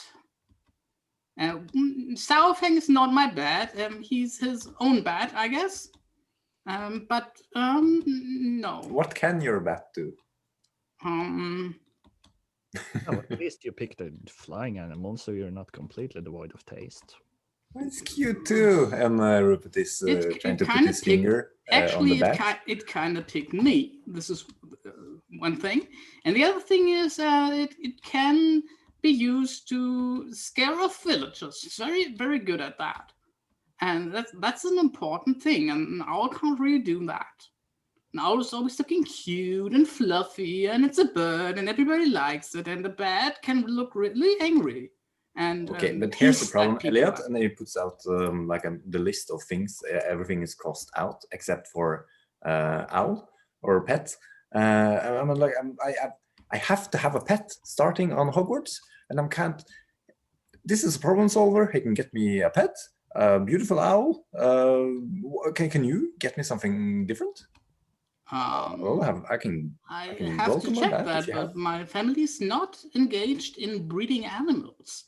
Southang is not my bat. He's his own bat, I guess. But no. What can your bat do? Oh, at least you picked a flying animal, so you're not completely devoid of taste. It's cute too. And Rupert is trying to put his finger on the bat. It kind of picked me. This is one thing. And the other thing is it can be used to scare off villagers. It's very, very good at that. And that's an important thing. And an owl can't really do that. An owl is always looking cute and fluffy, and it's a bird, and everybody likes it. And the bat can look really angry. And okay, but here's the problem, Elliot, like. and then he puts out the list of things. Everything is crossed out except for owl or pet. I'm like, I have to have a pet starting on Hogwarts, and I can't. This is a problem solver. He can get me a pet, a beautiful owl. Can you get me something different? I can have to check that, but my family is not engaged in breeding animals.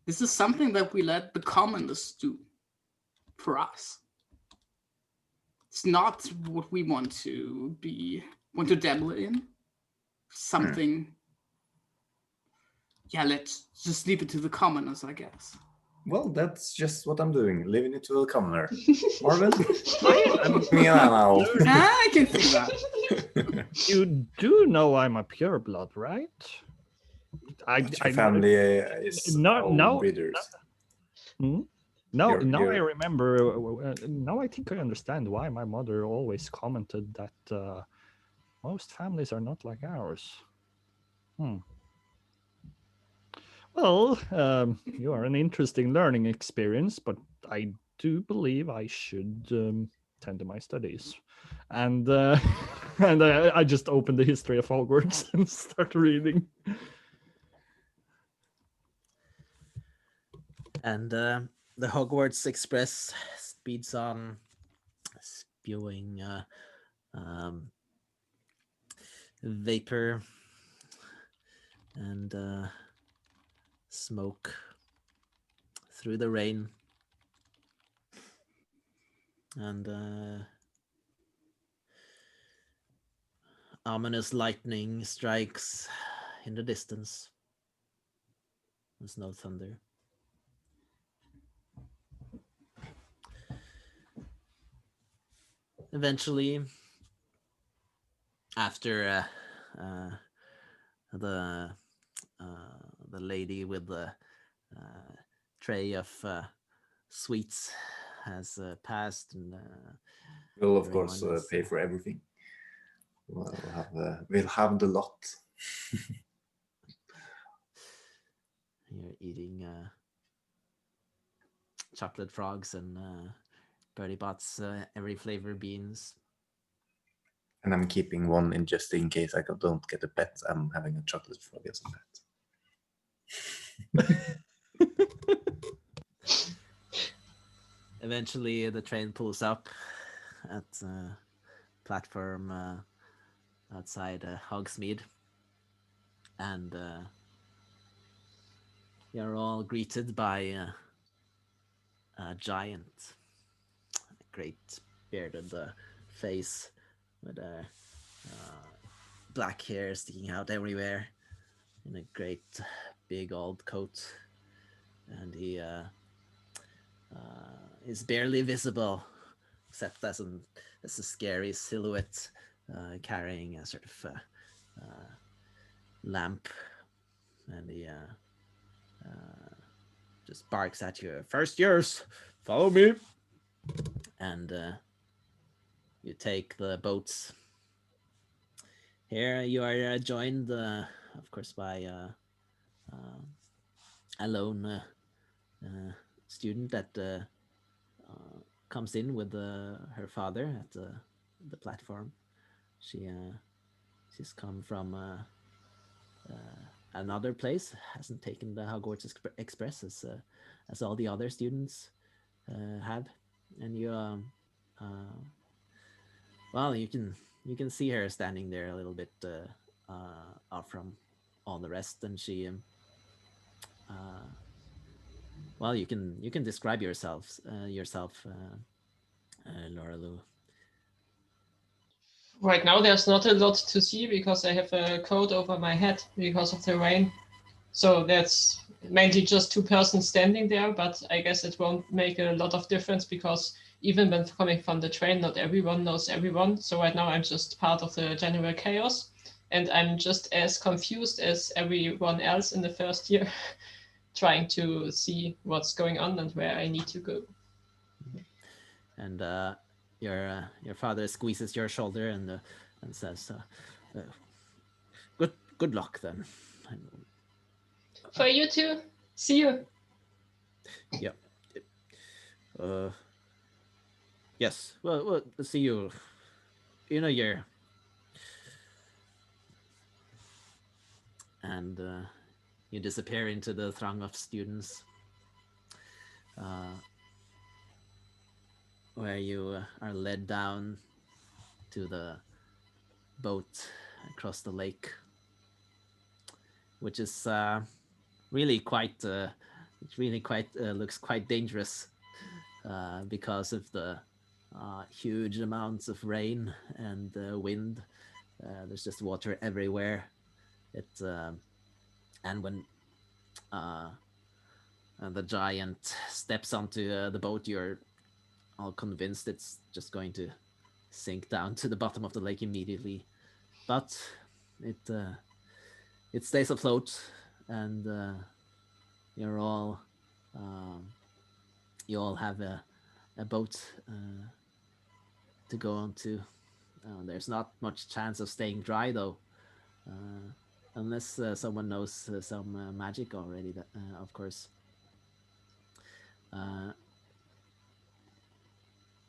This is something that we let the commoners do for us. It's not what we want to dabble in. Something. Yeah, let's just leave it to the commoners, I guess. Well, that's just what I'm doing, leaving it to a commoner. Marvin, me an owl. I can see that. You do know I'm a pureblood, right? Your family is no breeders. Now I remember. Now I think I understand why my mother always commented that most families are not like ours. Well, you are an interesting learning experience, but I do believe I should tend to my studies. And I just opened the history of Hogwarts and start reading. And the Hogwarts Express speeds on, spewing vapor and smoke through the rain, and ominous lightning strikes in the distance. There's no thunder. Eventually, after the lady with the tray of sweets has passed, and we'll of course pay for everything. We'll have the lot. You're eating chocolate frogs and Birdie Bot's every flavor beans. And I'm keeping one in just in case I don't get a pet. I'm having a chocolate frog as a pet. Eventually, the train pulls up at platform outside Hogsmeade, and you're all greeted by a giant, great bearded face with black hair sticking out everywhere, in a great big old coat, and he is barely visible except as a scary silhouette carrying a sort of lamp, and he just barks at you, "First years, follow me," and you take the boats. Here you are joined, of course, by a lone student that comes in with her father at the platform. She's come from another place, hasn't taken the Hogwarts Express as all the other students have, and well, you can see her standing there a little bit off from all the rest, and she well, you can describe yourself, Lorelou. Right now, there's not a lot to see because I have a coat over my head because of the rain. So that's mainly just two persons standing there, but I guess it won't make a lot of difference because even when coming from the train, not everyone knows everyone. So right now I'm just part of the general chaos, and I'm just as confused as everyone else in the first year, trying to see what's going on and where I need to go. And your father squeezes your shoulder and says, "Good luck then." For you too. See you. Yeah. Yes. Well, see you in a year. And you disappear into the throng of students, where you are led down to the boat across the lake, which is really quite looks quite dangerous because of the huge amounts of rain and wind. There's just water everywhere. And when the giant steps onto the boat, you're all convinced it's just going to sink down to the bottom of the lake immediately. But it stays afloat, and you're all you all have a boat to go on to. There's not much chance of staying dry though, unless someone knows some magic already. That, of course.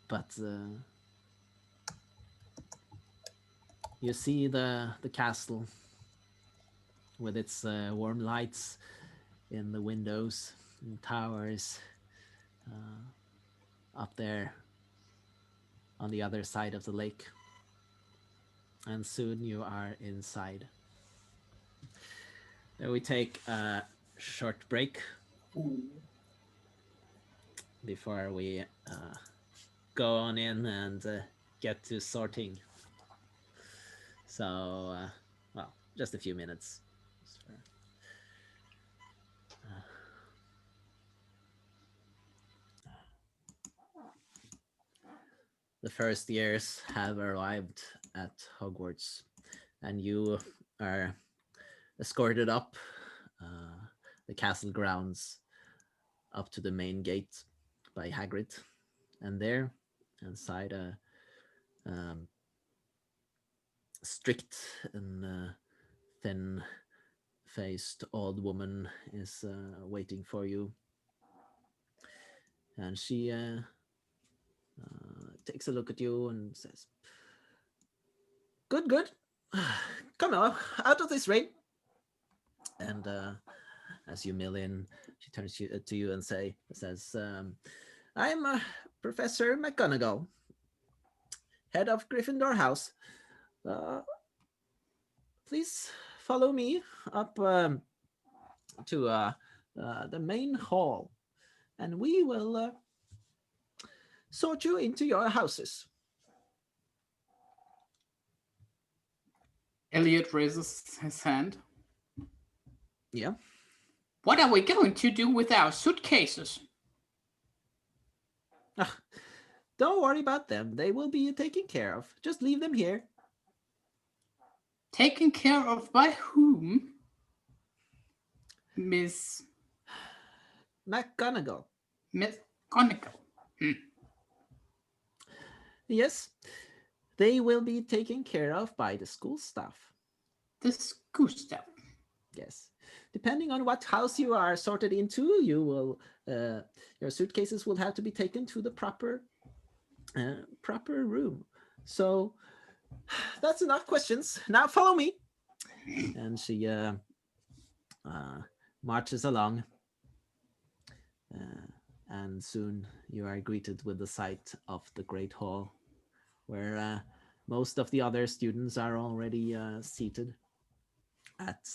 But you see the castle with its warm lights in the windows and towers up there on the other side of the lake. And soon you are inside. Then we take a short break before we go on in and get to sorting. So, well, just a few minutes. The first years have arrived at Hogwarts, and you are escorted up the castle grounds up to the main gate by Hagrid, and there inside a strict and thin-faced old woman is waiting for you, and she takes a look at you and says, Good. Come on, out of this rain." And as you mill in, she turns to you and says, "I'm Professor McGonagall, head of Gryffindor House. Please follow me up to the main hall, and we will sort you into your houses." Elliot raises his hand. Yeah. What are we going to do with our suitcases? Don't worry about them. They will be taken care of. Just leave them here. Taken care of by whom? Miss McGonagall. McGonagall. Yes. they will be taken care of by the school staff. The school staff. Yes. Depending on what house you are sorted into, you will your suitcases will have to be taken to the proper room. So that's enough questions. Now follow me. And she marches along. And soon you are greeted with the sight of the Great Hall, where most of the other students are already seated at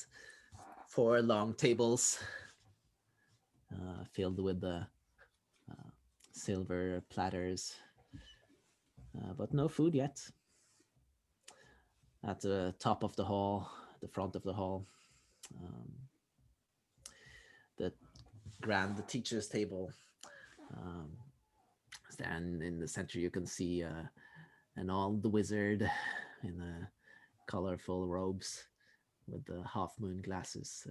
4 long tables filled with the silver platters, but no food yet. At the top of the hall, the front of the hall, the grand teacher's table. And in the center, you can see an old wizard in colorful robes with the half moon glasses,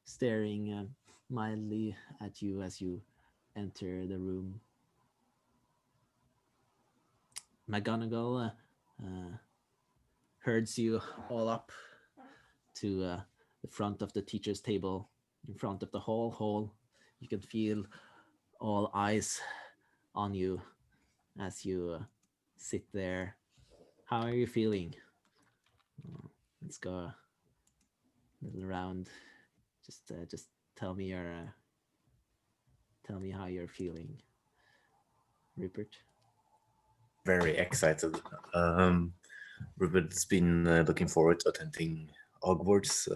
staring mildly at you as you enter the room. McGonagall herds you all up to the front of the teacher's table, in front of the whole hall. You can feel all eyes on you as you sit there. How are you feeling? Let's go a little round. Just tell me how you're feeling, Rupert. Very excited. Rupert's been looking forward to attending Hogwarts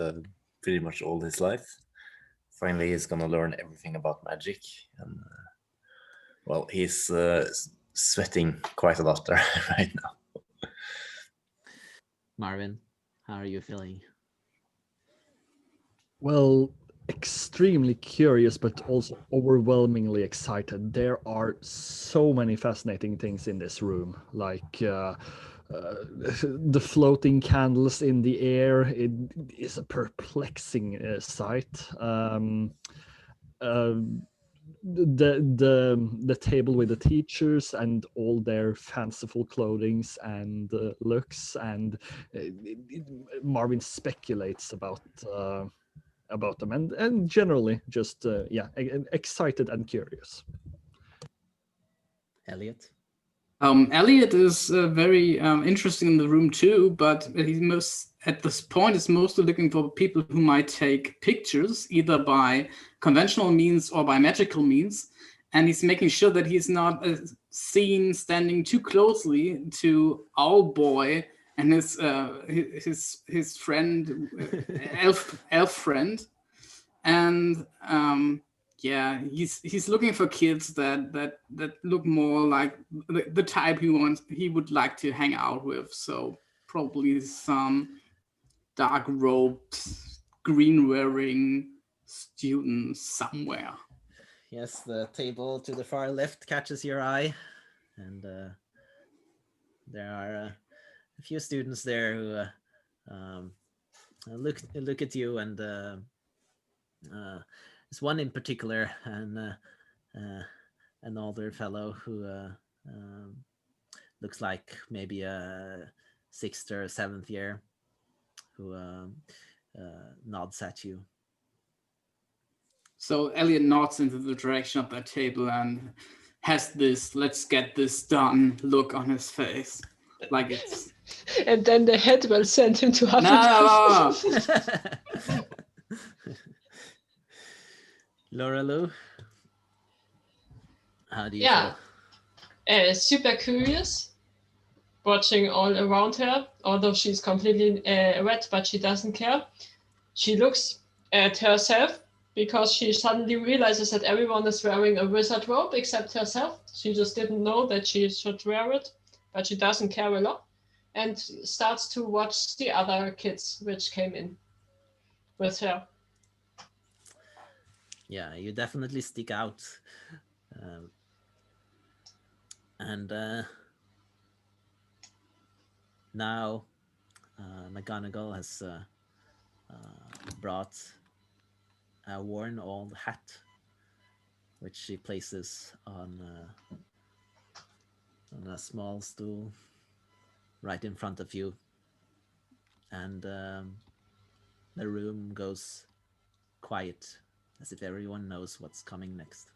pretty much all his life. Finally, he's gonna learn everything about magic, and well, he's sweating quite a lot there right now. Marvin, how are you feeling? Well, extremely curious, but also overwhelmingly excited. There are so many fascinating things in this room, like the floating candles in the air. It is a perplexing sight. The table with the teachers and all their fanciful clothings and looks, and Marvin speculates about them, and generally just excited and curious. Elliot? Elliot is very interesting in the room too, but at this point is mostly looking for people who might take pictures, either by conventional means or by magical means, and he's making sure that he's not seen standing too closely to Owlboy and his friend, elf friend, and he's looking for kids that look more like the type he would like to hang out with. So probably some dark robed, green wearing students somewhere. Yes, the table to the far left catches your eye, and there are a few students there who look at you, and there's one in particular, and an older fellow who looks like maybe a 6th or 7th year, who nods at you. So Elliot nods into the direction of that table and has this "let's get this done" look on his face, like it's. And then the head will send him to Hufflepuff. No. Lorelou, how do you feel? Super curious, watching all around her, although she's completely wet, but she doesn't care. She looks at herself because she suddenly realizes that everyone is wearing a wizard robe except herself. She just didn't know that she should wear it, but she doesn't care a lot, and starts to watch the other kids which came in with her. Yeah, you definitely stick out. And now McGonagall has brought a worn old hat, which she places on a small stool. right in front of you. And the room goes quiet, as if everyone knows what's coming next.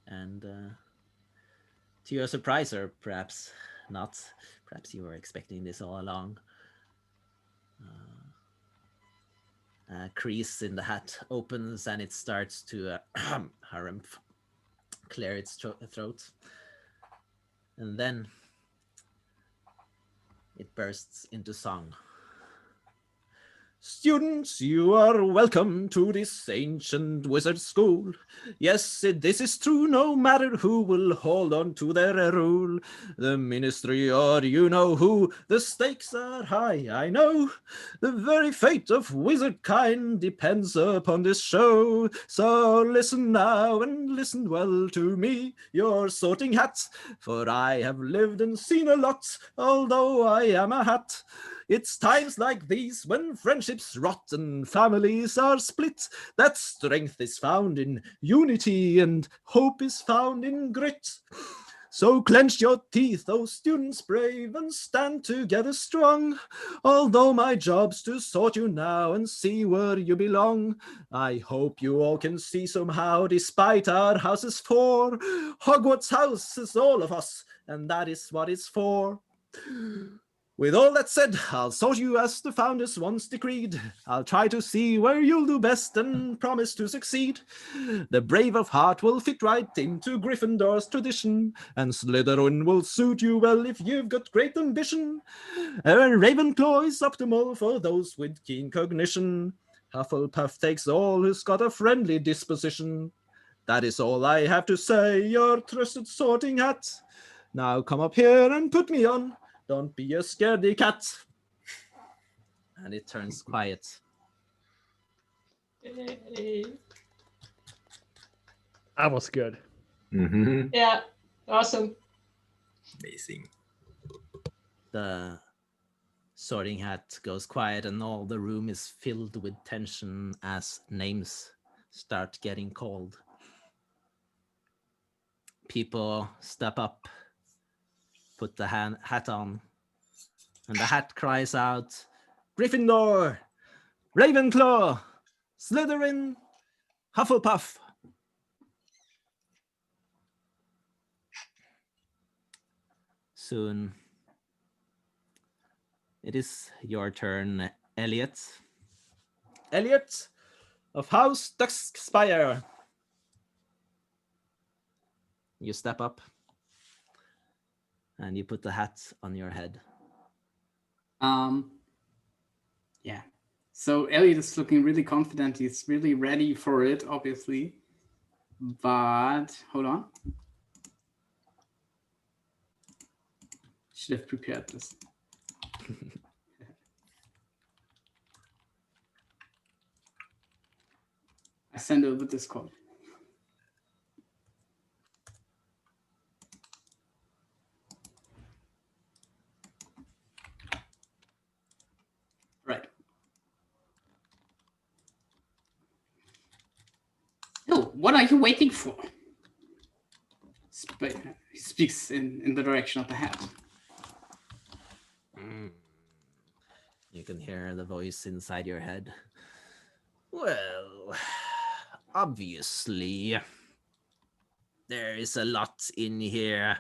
And to your surprise, or perhaps not, perhaps you were expecting this all along, a crease in the hat opens and it starts to harumph, clear its throat. And then it bursts into song. Students, you are welcome to this ancient wizard school. Yes, this is true, no matter who will hold on to their rule. The ministry or you know who, the stakes are high, I know. The very fate of wizard kind depends upon this show. So listen now and listen well to me, your sorting hat. For I have lived and seen a lot, although I am a hat. It's times like these when friendships rot and families are split that strength is found in unity and hope is found in grit. So clench your teeth, O students brave, and stand together strong. Although my job's to sort you now and see where you belong, I hope you all can see somehow, despite our houses for. Hogwarts house is all of us, and that is what it's for. With all that said, I'll sort you as the founders once decreed. I'll try to see where you'll do best and promise to succeed. The brave of heart will fit right into Gryffindor's tradition, and Slytherin will suit you well if you've got great ambition. Ravenclaw is optimal for those with keen cognition. Hufflepuff takes all who's got a friendly disposition. That is all I have to say, your trusted sorting hat. Now come up here and put me on. Don't be a scaredy cat. And it turns quiet. That was good. Mm-hmm. Yeah, awesome. Amazing. The sorting hat goes quiet and all the room is filled with tension as names start getting called. People step up, put the hat on, and the hat cries out, Gryffindor, Ravenclaw, Slytherin, Hufflepuff. Soon, it is your turn, Elliot. Elliot of House Duskspire. You step up. And you put the hat on your head. Yeah. So Elliot is looking really confident. He's really ready for it, obviously. But hold on. Should have prepared this. I send over Discord. Right. Oh, what are you waiting for? He speaks in the direction of the hat. You can hear the voice inside your head. Well, obviously, there is a lot in here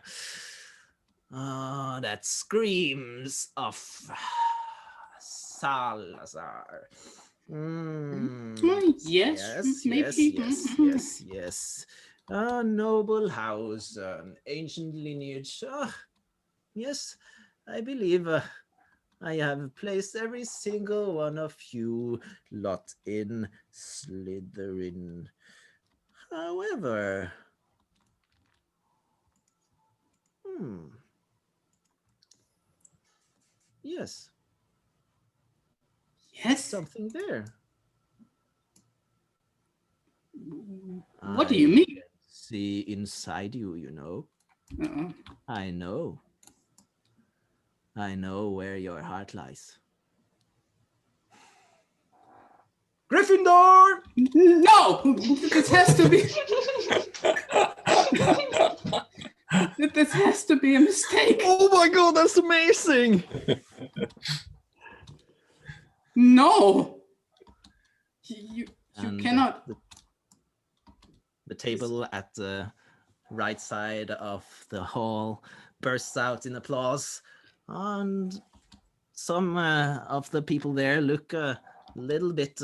that screams of Salazar. Yes, maybe. Yes. A noble house, an ancient lineage. Yes, I believe I have placed every single one of you lot in Slytherin. However, yes. Yes. Something there. What do you mean? See inside you, you know. I know. I know where your heart lies. Gryffindor! No! This has to be... This has to be a mistake. Oh my god, that's amazing! No. You And cannot. the table at the right side of the hall bursts out in applause, and some of the people there look a little bit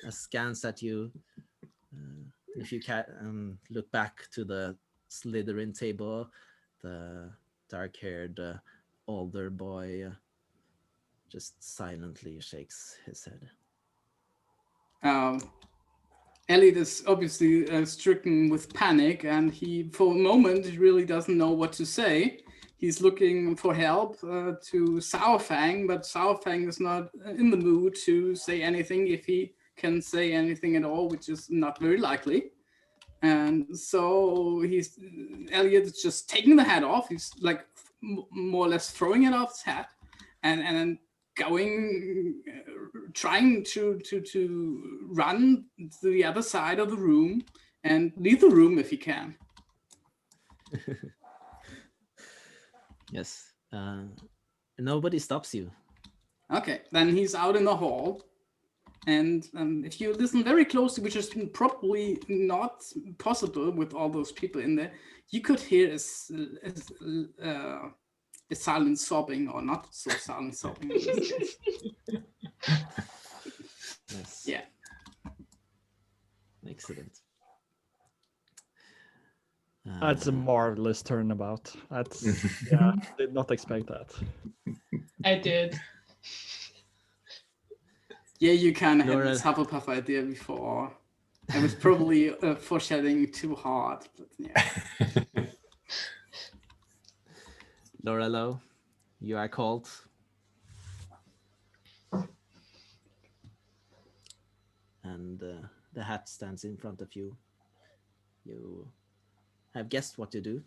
askance at you. If you can look back to the Slytherin table, the dark-haired older boy just silently shakes his head. Elliot is obviously stricken with panic, and he, for a moment, really doesn't know what to say. He's looking for help to Sourfang, but Sourfang is not in the mood to say anything, if he can say anything at all, which is not very likely. And so Elliot is just taking the hat off. He's like more or less throwing it off his hat, and then going, trying to run to the other side of the room and leave the room if he can. Yes. Nobody stops you. Okay, then he's out in the hall. And if you listen very closely, which is probably not possible with all those people in there, you could hear a silent sobbing, or not so silent sobbing. Yes. Yeah. Excellent. That's a marvelous turnabout. That's yeah, did not expect that. I did. Yeah, you kind of had Laura. this Hufflepuff idea before. I was probably foreshadowing too hard, but yeah. Lorelou, you are called. And the hat stands in front of you. You have guessed what to do.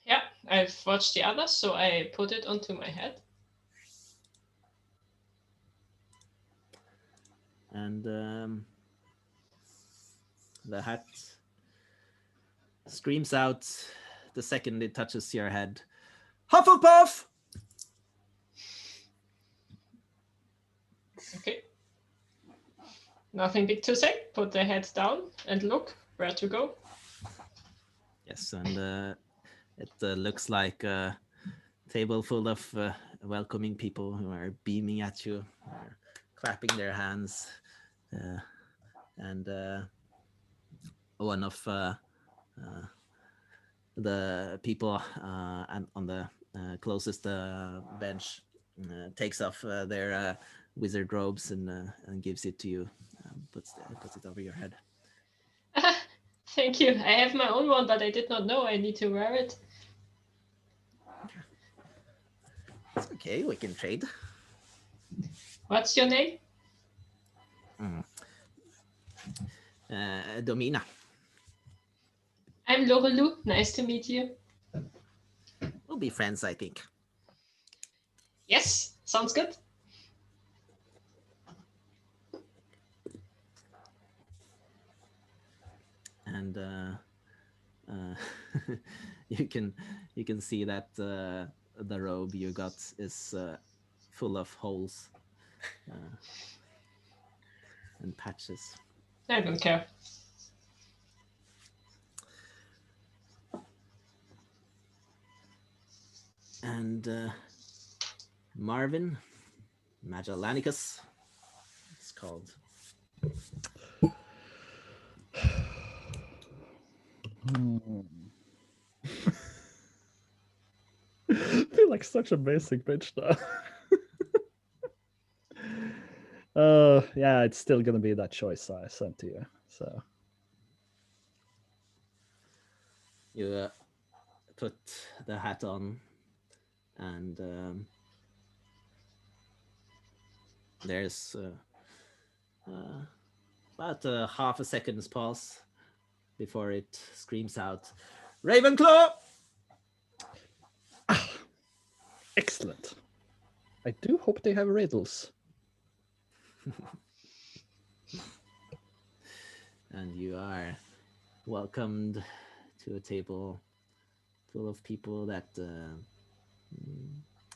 Yeah, I've watched the others, so I put it onto my head. And the hat screams out the second it touches your head, "Hufflepuff!" Okay. Nothing big to say. Put the head down and look where to go. Yes, and it looks like a table full of welcoming people who are beaming at you, are clapping their hands, and one of the people on the closest bench takes off their wizard robes and gives it to you, puts it over your head. Thank you. I have my own one, but I did not know I need to wear it. It's okay, we can trade. What's your name? Domina. I'm Lorelou. Nice to meet you. We'll be friends, I think. Yes, sounds good. And you can see that the robe you got is full of holes and patches. I don't care. And Marvin, Magellanicus, it's called. I feel like such a basic bitch though. Yeah, it's still gonna be that choice I sent to you. So You put the hat on, and there's about half a second's pause before it screams out, "Ravenclaw!" excellent. I do hope they have riddles. And you are welcomed to to a table full of people that,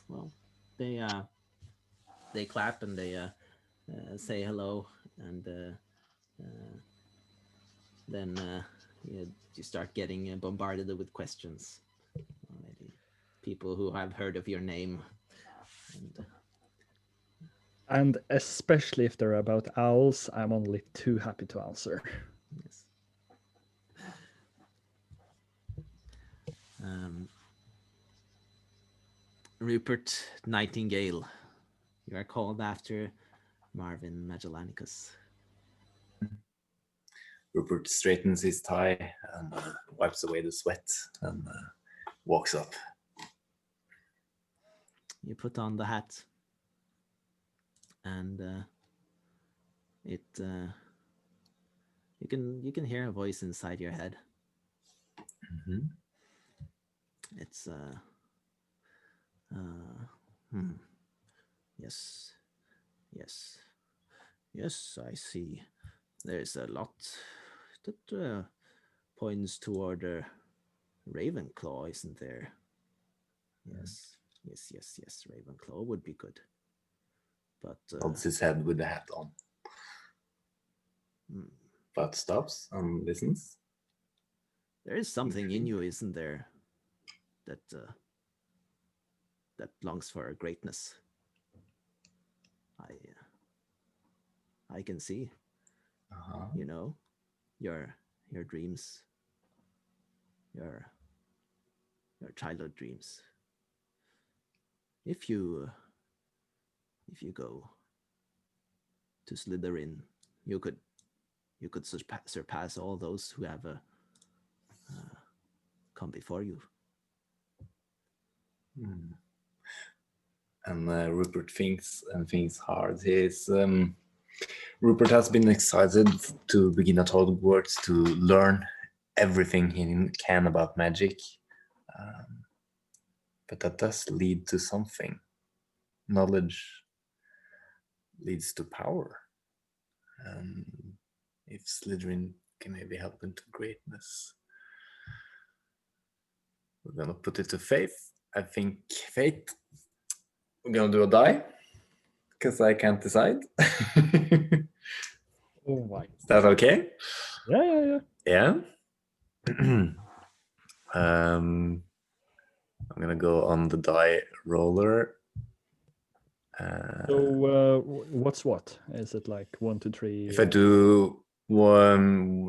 well, they clap and they say hello, and then you start getting bombarded with questions. Maybe people who have heard of your name. And especially if they're about owls, I'm only too happy to answer. Yes. Rupert Nightingale. You are called after Marvin Magellanicus. Rupert straightens his tie and wipes away the sweat and walks up. You put on the hat, and you can hear a voice inside your head. Mm-hmm. It's yes, I see. There's a lot that points toward Ravenclaw, isn't there? Yes, Ravenclaw would be good. But Nods his head with the hat on. But stops and listens. there is something in you, isn't there? That longs for greatness. I can see. Uh-huh. You know, your dreams, your childhood dreams. If you go to Slytherin, you could surpass all those who have come before you. And Rupert thinks hard. Rupert has been excited to begin at Hogwarts to learn everything he can about magic. But that does lead to something. Knowledge leads to power. And if Slytherin can maybe help into greatness, we're gonna put it to Faith. I think Faith, we're gonna do a die, because I can't decide. Oh my. Is that okay? Yeah. Yeah. I'm gonna go on the die roller. So what's what? Is it like 1, 2, 3? If I do one,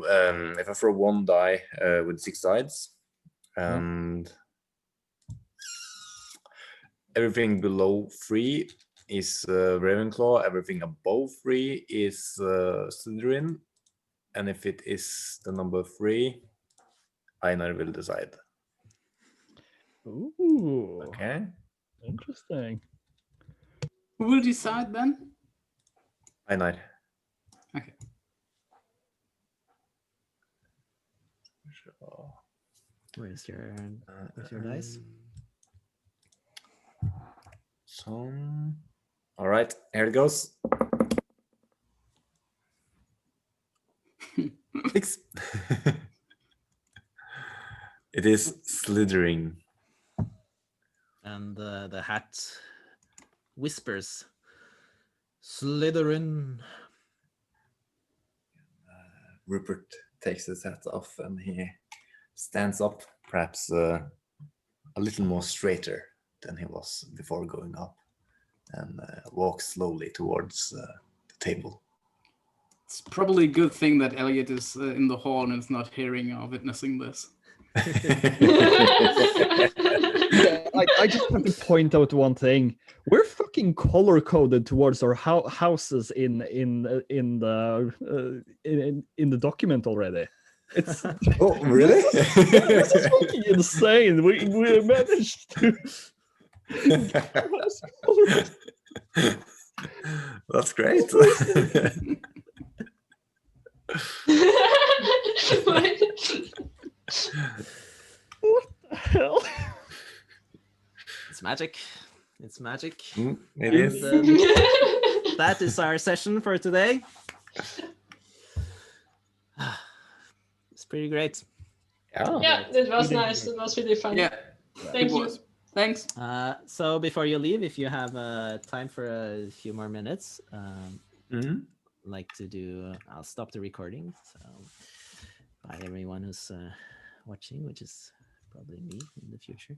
if I throw one die with 6 sides, and everything below 3 is Ravenclaw, everything above 3 is Slytherin, and if it is the number 3, Einar will decide. Ooh. Okay. Interesting. Who will decide then? Einar. Okay. Where's your dice? So, all right, here it goes. 6. It is Slytherin. And the hat whispers, Slytherin. Rupert takes his hat off and he stands up, perhaps a little more straighter than he was before going up, and walks slowly towards the table. It's probably a good thing that Elliot is in the hall and is not hearing or witnessing this. I just want to point out one thing. We're fucking color coded towards our houses in the document already. It's Oh, really? this is fucking insane. We managed to. That's great. What the hell? It's magic. It's magic. It is. That is our session for today. It's pretty great. Oh, Yeah, it was did nice. It was really fun. Yeah, Thank it you. was. Thanks. So before you leave, if you have time for a few more minutes, mhm. like to do, I'll stop the recording. So bye everyone who's watching, which is probably me in the future.